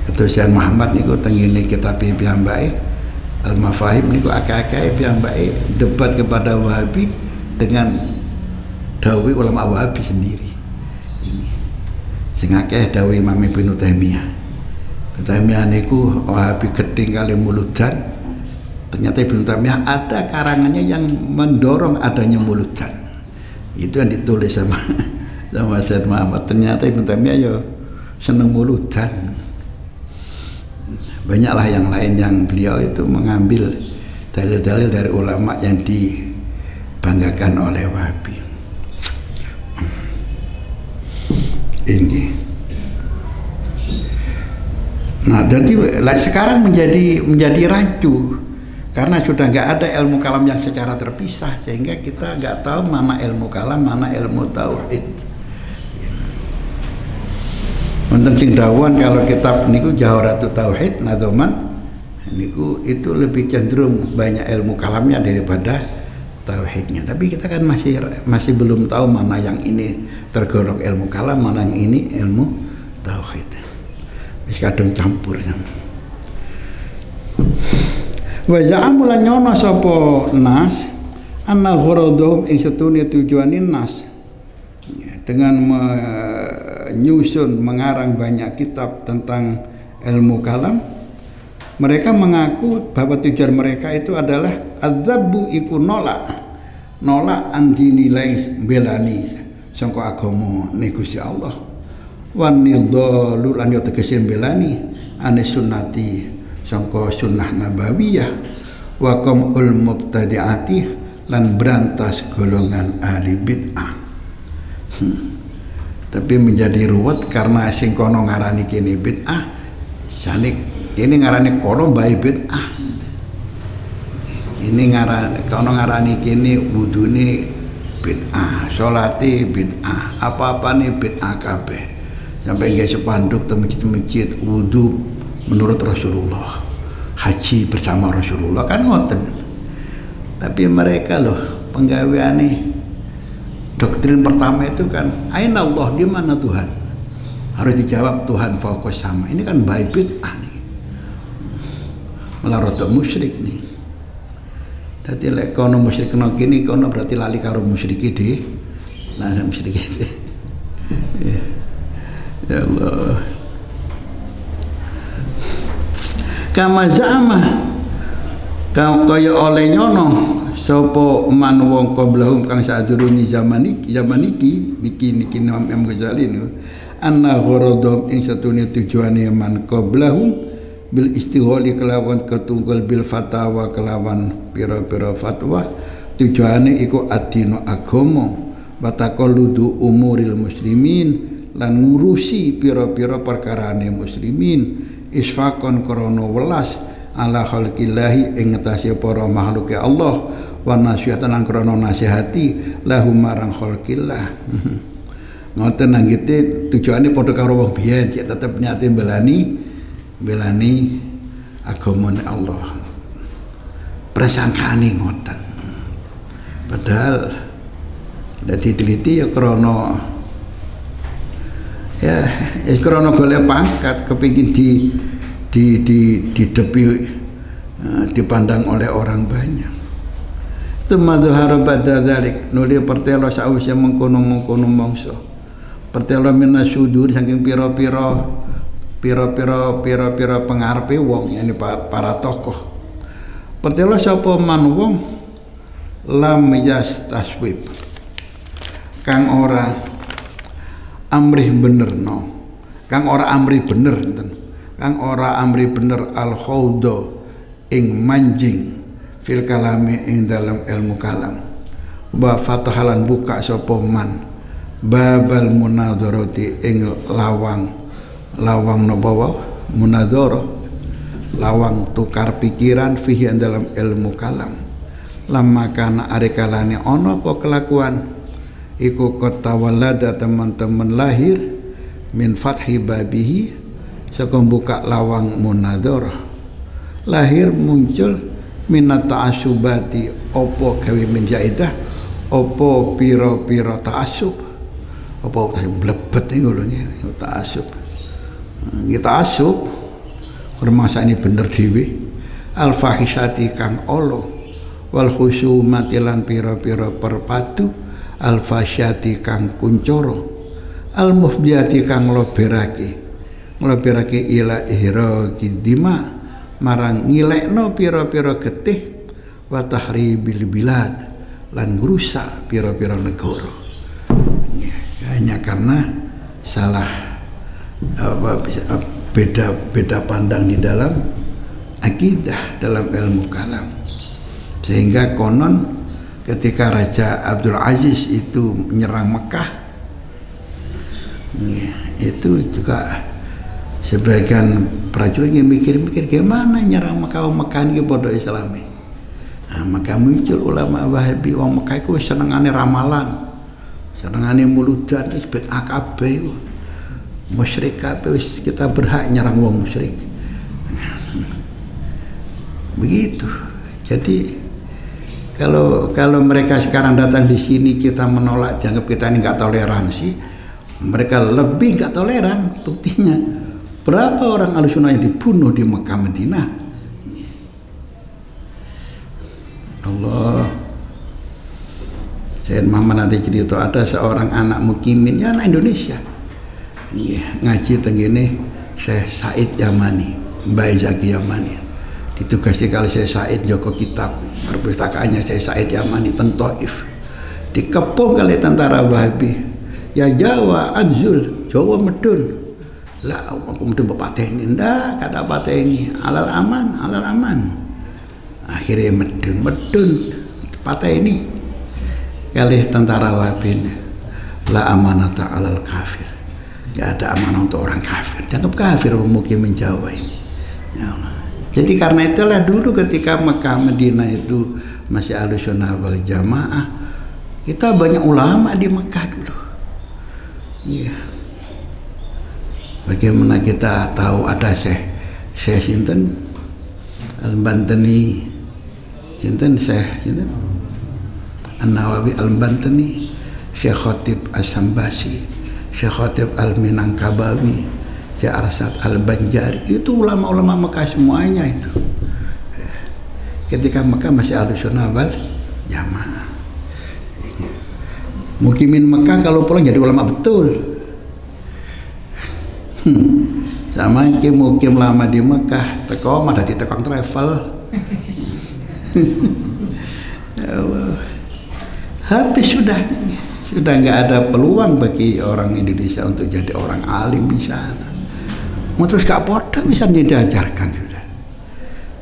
Speaker 1: Ketusian Muhammad niku tengene kitab piyambake Al-Mafahim niku akeh-akeh piyambake debat kepada Wahabi dengan dawuh ulama Wahabi sendiri. Ini sing akeh dawuh Imam Ibnu Taimiyah. Taimiyah niku Wahabi gedeng kali muludan. Ternyata Ibnu Taimiyah ada karangannya yang mendorong adanya muludan. Itu yang ditulis sama Sayyid Muhammad. Ternyata Ibnu Taimiyah ya seneng muludan. Banyaklah yang lain yang beliau itu mengambil dalil-dalil dari ulama yang dibanggakan oleh Wahabi. Ini. Nah, jadi sekarang menjadi rancu karena sudah nggak ada ilmu kalam yang secara terpisah sehingga kita nggak tahu mana ilmu kalam, mana ilmu tauhid. Wonten sing dawuhan kalau kitab niku Jawharatut Tauhid Nadhoman niku itu lebih cenderung banyak ilmu kalamnya daripada tauhidnya. Tapi kita kan masih belum tahu mana yang ini tergolong ilmu kalam, mana yang ini ilmu tauhid. Wis kadung campur. Wa ja'amulan nyono sapa nas anna gharadhum ing setune tujuanin nas dengan menyusun mengarang banyak kitab tentang ilmu kalam. Mereka mengaku bahwa tujuan mereka itu adalah adzabbu iku nolak antinilai belani sangka agama Gusti Allah wan nidhalu lan yo tegese belani ane sunnati sangka sunnah nabawiyah wa qamul mubtadi'ati lan berantas golongan ahli bid'ah. Tapi menjadi ruwet karena sing kono ngarani kene bid'ah, sanik ini ngarani kono bae bid'ah. Ini kono ngarani kene wudune bid'ah, salate bid'ah, apa-apane bid'ah kabeh. Sampai nggih sepanduk te masjid-masjid wudu menurut Rasulullah, haji bersama Rasulullah kan ngoten. Tapi mereka loh penggaweane doktrin pertama itu kan aina Allah, di mana Tuhan? Harus dijawab Tuhan fokus sama. Ini kan baik bid'ah nih. Malah rada musyrik nih. Dadi lek kono musyrik kena kene kono berarti lali karo musyrik deh. Nah, musyrik deh. Ya Allah. Kama zama kaya oleh nyono sapa man wong qablahum kang sadurunge zaman iki niki Imam Ghazali niku anna gharadhum ing satune tujuane man qablahum bil istighali kelawan ketunggal bil fatawa kelawan pira-pira fatwa tujuane iku adino agama bataqalludu umuril muslimin lan ngurusi pira-pira perkarane muslimin isfaqon krana welas ala khalqillahi ing ngatasi para makhluke Allah wa nasihatan lan krana nasihati lahum marang khalqillah. Ngoten nanggite tujuane padha karo wong biyen cek tetep nyate belani agamane Allah. Prasangkane ngoten. Padahal dadi teliti ya krana golek pangkat kepingin didepi dipandang oleh orang banyak. Tumadhara badha dzalik nuli pertelo sawise mengkono-mengkono mangsa. Pertelo minasuduri saking pira-pira pengarepe wong yani para tokoh. Pertelo sapa man wong lam yastaswib kang ora amrih benerno, kang ora amrih bener enten. Kang ora amri bener al khawda ing manjing fil kalami ing dalam ilmu kalam wa fatahalan buka sapa man babal munadharati ing lawang napa munadharah lawang tukar pikiran fihi dalam ilmu kalam lamma kana arekalane ana apa kelakuan iku kotawallada teman-teman lahir min fathi babihi saka buka lawang munadharah lahir muncul minat ta'assubati apa gawe menjaidah apa pira-pira ta'assub apa blebet niku lho ta'assub iki ta'assub permasane bener dhewe al fahisati kang ala wal khusumati lan pira-pira perpadu al fasyati kang kuncara al mufdiyati kang loberake ila ihraqid dima marang ngilekno pira-pira getih wa tahribil bilad lan ngrusak pira-pira negara. Hanya karena salah beda pandang di dalam akidah, dalam ilmu kalam. Sehingga konon ketika Raja Abdul Aziz itu menyerang Mekah, itu juga sebagian prajurit yang mikir-mikir gimana nyerang Mekah ini pada Islami. Nah, maka muncul ulama Wahabi wong Mekah itu senengane ramalan, senengane muludan, isbet AKB, musyrik kabeh wis kita berhak nyerang wong musyrik. Begitu. Jadi kalau mereka sekarang datang di sini kita menolak, dianggap kita ini nggak toleransi, mereka lebih nggak toleran. Buktinya berapa orang Ahlussunnah yang dibunuh di Mekah Madinah? Allah. Sayyid Muhammad nanti cerita ada seorang anak mukimin, ya anak Indonesia, ngaji tenggene Syekh Said Yamani, Mbak Zaki Yamani, ditugasi kalau Syekh Said Joko kitab perpustakaannya Syekh Said Yamani teng Taif, dikepung kali tentara Wahabi, ya Jawa Adzul, Jawa medun. Lah aku kemudian bapateni ndak kata pateni alal aman akhirnya medun pateni kali tentara Wahabi la amanata alal kafir, gak ada amanah untuk orang kafir, dianggap kafir pemukiman Jawa ini ya Allah. Jadi karena itulah dulu ketika Mekah Madinah itu masih Ahlussunnah wal Jamaah, kita banyak ulama di Mekah dulu iya. Bagaimana kita tahu ada Syekh Sinten Al-Bantani sinten Syekh sinten An-Nawawi Al-Bantani, Syekh Khatib As-Sambasi, Syekh Khatib Al-Minangkabawi, Syekh Arsad Al-Banjari, itu ulama-ulama Mekah semuanya itu. Ketika Mekah masih Ahlussunnah wal Jamaah. Mukimin Mekah kalau pulang jadi ulama betul. Sama yang mukim lama di Mekah, teko mah dadi tekong travel. Ya Allah. Habis sudah nggak ada peluang bagi orang Indonesia untuk jadi orang alim di sana. Mau terus gak podo bisa diajarkan sudah.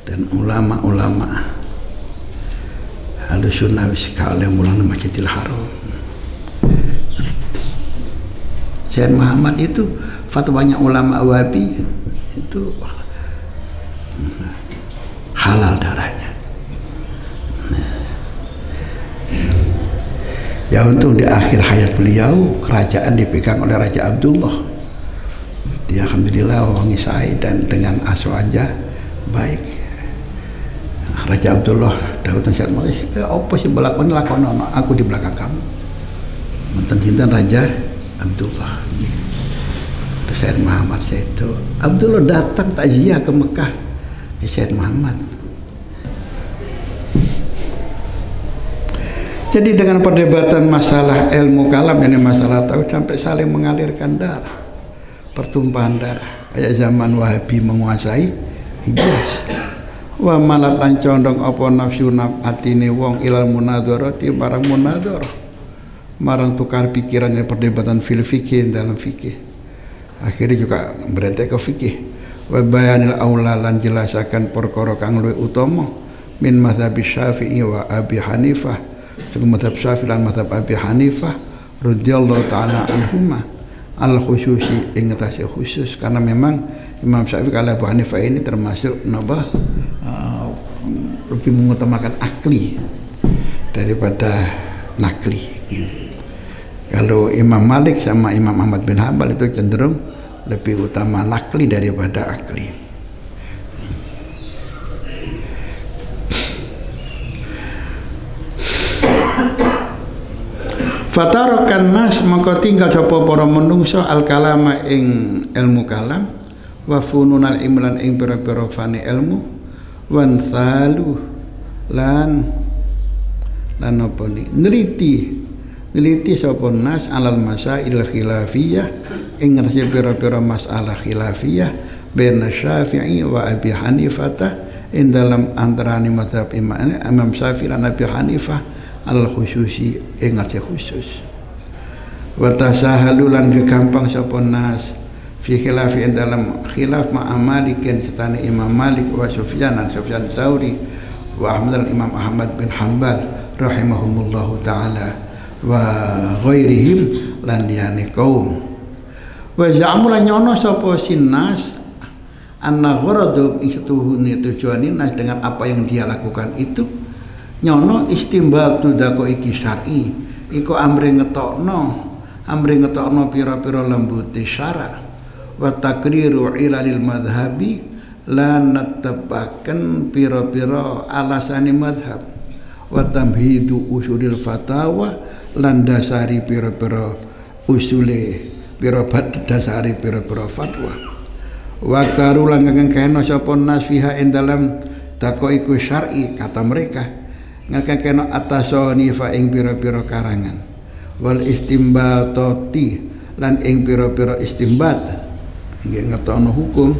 Speaker 1: Dan ulama-ulama Ahlussunnah wis kalih mulang Masjidil Haram. Syekh Muhammad itu fatwanya ulama Wahabi itu halal darahnya. Ya untuk di akhir hayat beliau kerajaan dipegang oleh Raja Abdullah. Dia alhamdulillah wangi sae dan dengan aswaja baik. Raja Abdullah Daud Syed Malaysia apa sih belakon lakonono aku di belakang kamu. Menten cinta Raja Abdullah. Syed Muhammad itu Abdullah datang takziah ke Mekah ke Syed Muhammad. Jadi dengan perdebatan masalah ilmu kalam ini masalah tahu sampai saling mengalirkan darah, pertumpahan darah. Kayak zaman Wahabi menguasai Hijaz. Wa malat lan condong apa nafsu atine wong ilal munadzarati barang munadzarah. Marang tukar pikirannya perdebatan fil fikih dalam fikih. Akhirnya juga berentek ke fikih. Wa bayanil aula lan jelasaken perkara kang luwih utama min mazhab Syafi'i wa Abi Hanifah. Sebelum mazhab Syafi'i dan mazhab Abi Hanifah radhiyallahu taala anhuma al khususi ing atase khusus karena memang Imam Syafi'i kalau Abu Hanifah ini termasuk lebih mengutamakan akli daripada nakli. Kalau Imam Malik sama Imam Ahmad bin Hanbal itu cenderung lebih utama nakli daripada akli. Fatarokan nas maka tinggal sapa para menungso al kalama ing ilmu kalam wa fununal imlan ing pira-pira fani ilmu wan salu lan apa ni neliti sapa nas alal masail khilafiyah ing ngatasi pira-pira masalah khilafiyah bain Syafi'i wa Abi Hanifah ing dalam antarané mazhab Imam Syafi'i lan Abi Hanifah al khususi ingat khusus wa tasahalulan kegampang sapa nas fi khilafi dalam khilaf ma Malikin setane Imam Malik wa Sufyan Tsauri wa Ahmad Imam Ahmad bin Hanbal rahimahumullahu taala wa ghairihim lan liyane kaum wa za'amul nyono sapa sinas anna gharadu istuhune tujuane nas dengan apa yang dia lakukan itu nyono istimbal tudako iki syar'i iku amre ngetokno pira-pira lembuti syara wa takriru ilalil madhabi lan netepaken pira-pira alasane madhab wa tamhidu usulil fatawa lan dasari pira-pira usule dasari pira-pira fatwa wa aksaru lan ngekeno sapa nas fiha ing dalam tako iku syar'i kata mereka ngakakeno atasonifa ing pira-pira karangan wal istimbatoti lan ing pira-pira istimbat nggih ngetono hukum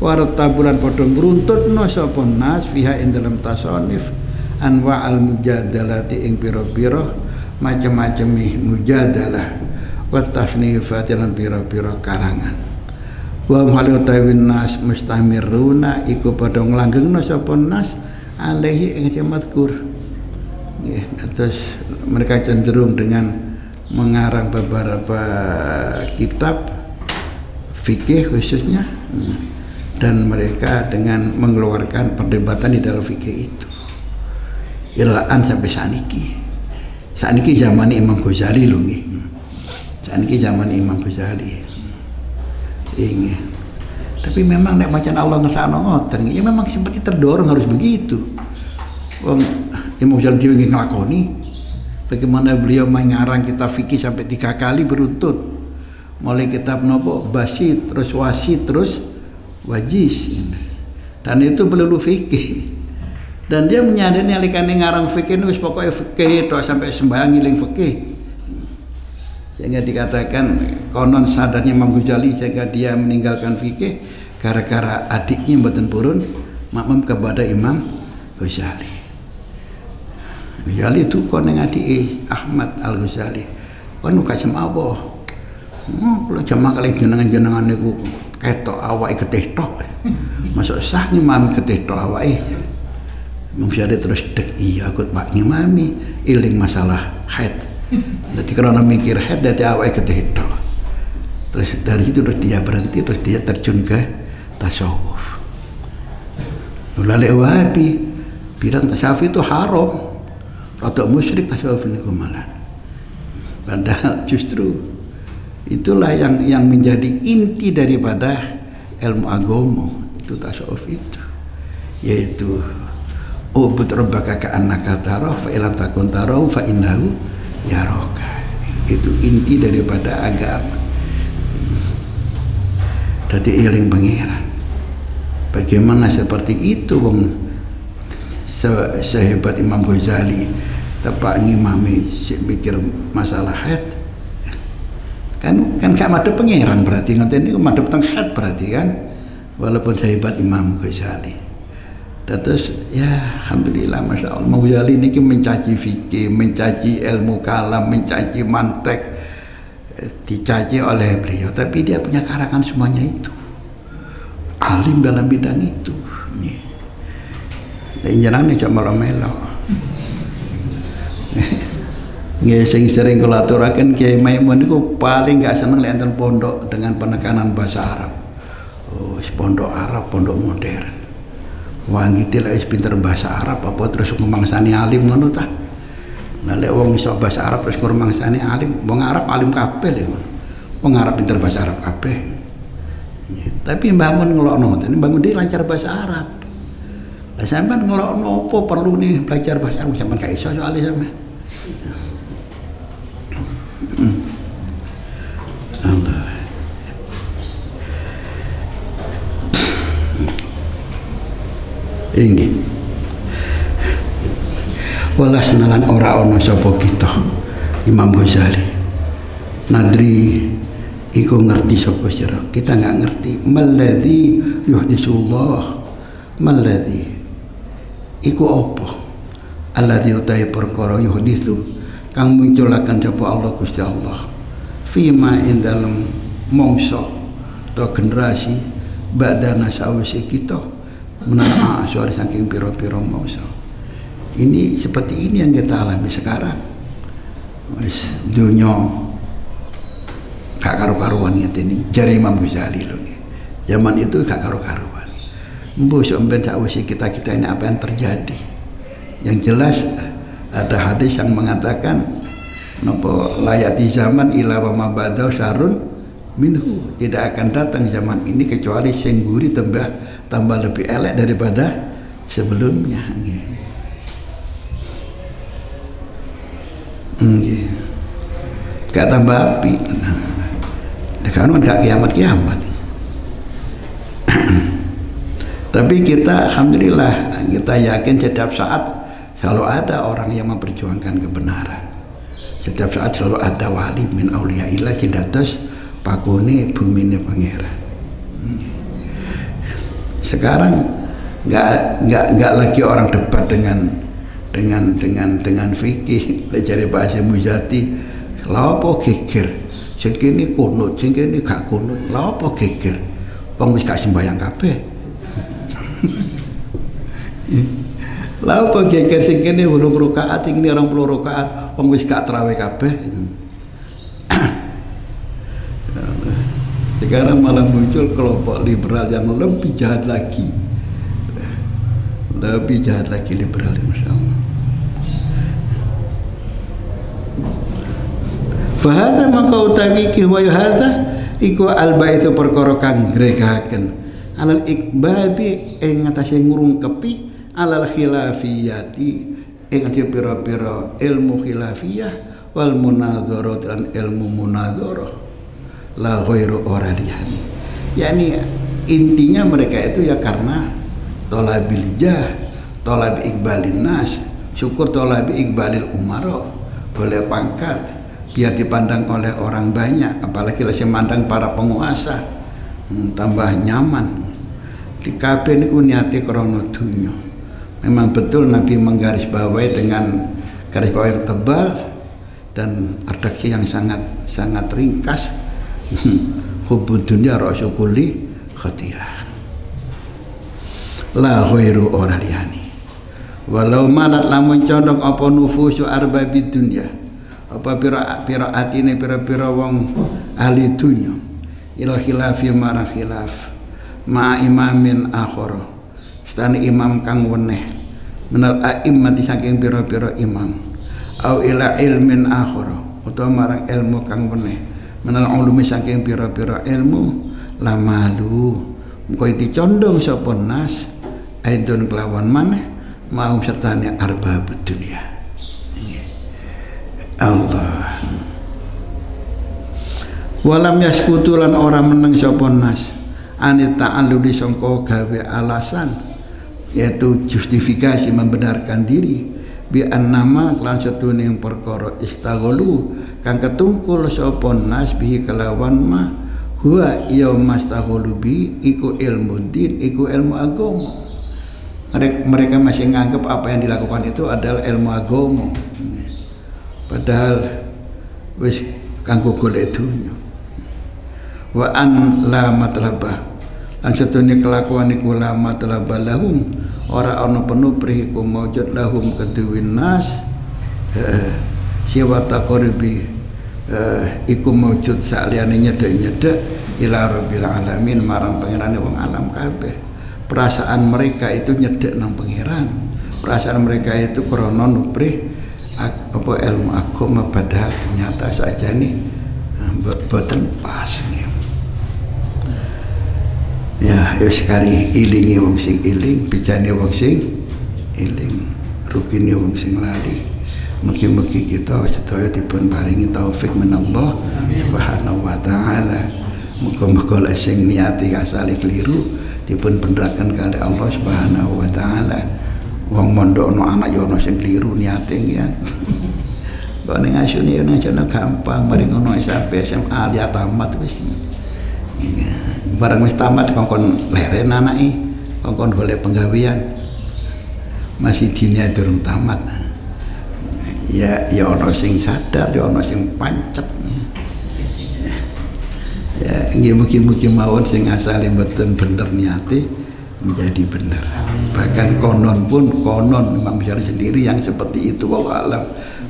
Speaker 1: wartabulan padha ngruntutno sapa nas fiha ing dalam tasonif anwa al mujadalati ing pira-pira macam-macam mujadalah wa tasnifat lan pira-pira karangan wa halutawin nas mustamiruna iku padha nglanggengno sapa nas alaihi ing mazkur. Ya, terus mereka cenderung dengan mengarang beberapa kitab fikih khususnya dan mereka dengan mengeluarkan perdebatan di dalam fikih itu ilaan sampai saniki zaman Imam Ghazali lho nggih saniki zaman Imam Ghazali ini tapi memang nek macan Allah ngersakno ngoten ya memang seperti terdorong harus begitu Wong Imam Ghazali dhewe nggih nglakoni. Bagaimana beliau mengarang kitab fikih sampai 3 kali beruntun. Mulai kitab nopo Basit, terus Wasit, terus Wajiz. Dan itu melulu fikih. Dan dia menyadari nalikane ngarang fikih wis pokoke fikih tok sampai sembahyang ngiling fikih. Sehingga dikatakan konon sadarnya Imam Ghazali sehingga dia meninggalkan fikih gara-gara adiknya mboten purun makmum kepada Imam Ghazali. Ghazali itu kon yang adik Ahmad Al-Ghazali kon muka semapa kalau jamaah kali jenengan-jenengan niku ketok awake getih tok masuk sah ngimami getih tok awake Imam Ghazali terus dek iya aku pak ngimami iling masalah haid jadi karena mikir haid dari awake getih tok terus dari situ terus dia berhenti terus dia terjun ke tasawuf lalu Wahabi bilang tasawuf itu haram atau musyrik tasawuf niku malah. Padahal justru itulah yang menjadi inti daripada ilmu agama itu tasawuf itu, yaitu ubud rabbaka ka'annaka tarahu fa illam takun tarahu fa innahu yaraka. Itu inti daripada agama. Dadi eling pangeran. Bagaimana seperti itu wong sehebat Imam Ghazali tepak ngimami mikir masalah haid kan gak madhep pangeran berarti ngoten niku madhep teng haid berarti kan walaupun sehebat Imam Ghazali. Terus ya alhamdulillah masya Allah Imam Ghazali niki mencaci fikih, mencaci ilmu kalam, mencaci mantek dicaci oleh beliau tapi dia punya karangan semuanya itu alim dalam bidang itu. Jangan nih cuma melo. Nggih sing sering kula aturaken Kiai Maimun niku paling gak seneng lek enten pondok dengan penekanan bahasa Arab. Oh, pondok Arab, pondok modern. Wah ngiti lek wis pinter bahasa Arab apa terus ngemangsani alim ngono ta. Nah lek wong iso bahasa Arab terus ngemangsani alim, wong Arab alim kabeh lho. Wong Arab pinter bahasa Arab kabeh. Tapi Mbah Mun ngelokno ngoten, Mbah Mun lancar bahasa Arab. Lah sampean ngelokno apa perlu nih belajar bahasa Arab sampean gak iso soalnya sampean. Allah. Inggih. Welas nalan ora ana sapa kita Imam Ghazali. Nadri iku ngerti sapa sira. Kita nggak ngerti. Maladzi yuhdisullah. Maladzi iku apa alladzi utai perkara yuhdisu kang munculaken sapa Allah Gusti Allah fima ing dalem mangsa atau generasi badana sawise kita menawa asore saking pira-pira mangsa ini seperti ini yang kita alami sekarang wis dunya gak karu-karuan ngene jare Imam Ghazali lho zaman itu gak karu-karuan. Mbok sampeyan sakwise kita ini apa yang terjadi. Yang jelas ada hadis yang mengatakan napa layati zaman ila wa ma ba'da syarrun minhu. Tidak akan datang zaman ini kecuali sing guri tambah lebih elek daripada sebelumnya. Nggih. Gak tambah api. Kan gak kiamat-kiamat. Tapi kita alhamdulillah kita yakin setiap saat selalu ada orang yang memperjuangkan kebenaran. Setiap saat selalu ada wali min auliyaillah sing dados pakune bumine pangeran. Sekarang nggak lagi orang debat dengan fikih. Cari bahasa Muzati, lha apa geger? Sing kene kunut, sing kene gak kunut. Lha apa geger? Wong wis gak sembayang kabeh. Lah apa geger sing kene 8 rakaat sing kene 20 rakaat wong wis gak traweh kabeh. Sekarang malah muncul kelompok liberal yang lebih jahat lagi. Lebih jahat lagi liberal, Masya Allah. Fahadha maka utawi ki wa hadha iku al-baitu perkara kang gregaken alal ikbabi ing ngatasé ngurungkepi alal khilafiyati ing pira-pira ilmu khilafiyah wal munadharah lan ilmu munadharah la ghairu ora liyane. Yani intinya mereka itu ya karena tolabil jah, tolab iqbalin nas, syukur tolab iqbalil umaro, boleh pangkat biar dipandang oleh orang banyak, apalagi lah semandang para penguasa, tambah nyaman. Di kabeh niku niate krana dunya. Memang betul Nabi menggarisbawahi dengan garis bawah yang tebal dan redaksi yang sangat ringkas. Hubbud dunya ra'su kulli khati'ah. La ghairu ora liyane. Walau malat lamun condong apa nufusu arbabid dunya. Apa pira atine pira-pira wong ahli dunya. Ila khilafi marang khilaf. Ma imamin akhara. Stane imam kang weneh. Menal a'immati saking pira-pira imam. Au ila ilmin akhara. Utawa marang ilmu kang weneh. Menal ulumi saking pira-pira ilmu lamalu muga dicondong sapa nas aidon kelawan maneh mau sertane arbabud dunya. Allah walam yaskutu lan ora meneng sapa nas anit ta'alludi sangka gawe alasan yaitu justifikasi membenarkan diri bi annama lan setune perkara istaghalu kang ketungkul sapa nas bihi kelawan ma huwa ya mastaghalu bi iku ilmu din iku ilmu agama. Mereka masih nganggap apa yang dilakukan itu adalah ilmu agama, padahal wis kanggo golek dunya. Wa an la matlaba lan setune kelakuan iku la matlaba lahum ora ana penuprih iku maujud lahum keduwin nas siwa taqribi iku maujud saliyane nyedek-nyedek ila rabbil alamin marang pangerane wong alam kabeh. Perasaan mereka itu nyedek nang pangeran, perasaan mereka itu krana nuprih apa ilmu agama, padahal ternyata saja nih boten pas nih. Ya, sekali ilingi wong sing iling, bijane wong sing iling, rugine wong sing lali. Mugi-mugi kita sedaya dipun paringi taufik menallah subhanahu wa ta'ala. Muga-muga lek sing niati asale keliru dipun beneraken kali Allah subhanahu wa ta'ala. Wong mondokno anak ya ana sing keliru niate nggih. Kok ning asune ana gampang, mari ngono sampai SMA ya tamat wis. Barang wis tamat kongkon leren anake, kongkon golek penggawean. Masih dinya durung tamat. Ya ana sing sadar, ya ana sing pancet. Ya nggih mugi-mugi mawon sing asale mboten bener niate menjadi benar. Bahkan konon Imam Ghazali sendiri yang seperti itu, wallahu alam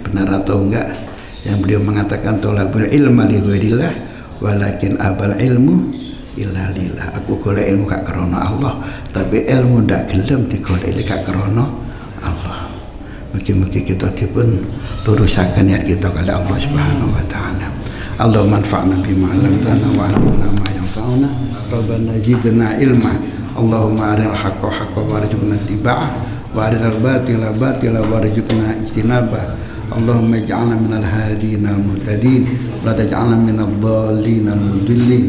Speaker 1: benar atau enggak, yang beliau mengatakan tolabul ilma li ghairillah walakin abal ilmu illa lillah. Aku golek ilmu gak krana Allah, tapi ilmu ndak gelem digoleki gak krana Allah. Mugi-mugi kita dipun lurusaken niat kita kali Allah Subhanahu wa taala. Allah manfa'na bima 'allamtana wa 'allimna ma yanfa'una. Rabbana zidna ilma. Allahumma arinal haqqa haqqan warzuqna ittiba'ah wa arinal batila batila warzuqna ijtinabah. Allahumma ij'alna minal hadin al-muhtadin wa la taj'alna minadh dhallin al-mudillin.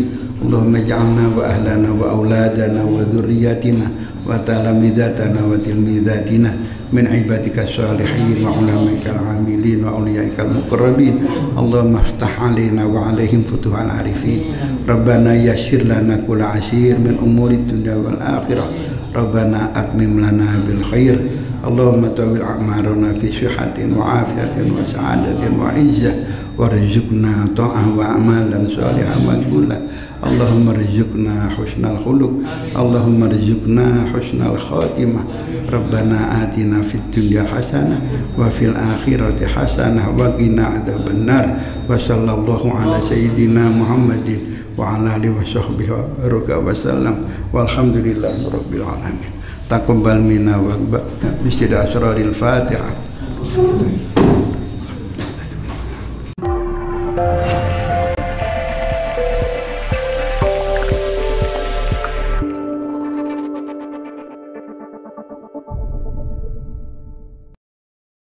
Speaker 1: Allahumma ij'alna wa ahlana wa auladana wa dhurriyyatina wa talamidatana wa tilmidatina min ibadika salihin wa ulamaika al-amilin wa awliyaika al-muqarrabin. Allahumma aftah alaina wa alaihim futuhal arifin. Rabbana yassir lana kulla asir min umuri dunya wal akhirah. Rabbana atmim lana bil khair. Allahumma tawil a'marana fi sihatin wa afiyatin wa sa'adatin wa izzah warzuqna ta'ah wa amalan salihan maqbulah. Allahumma rizqna husnal khuluq. Allahumma rizqna husnal khatimah. Rabbana atina fid dunya hasanah wa fil akhirati hasanah wa qina adzabannar. Wa sallallahu ala sayyidina Muhammadin wa ala alihi wa sahbihi wa sallam. Walhamdulillahi rabbil alamin. Taqabbal minna wa ba'da bi asraril Fatihah.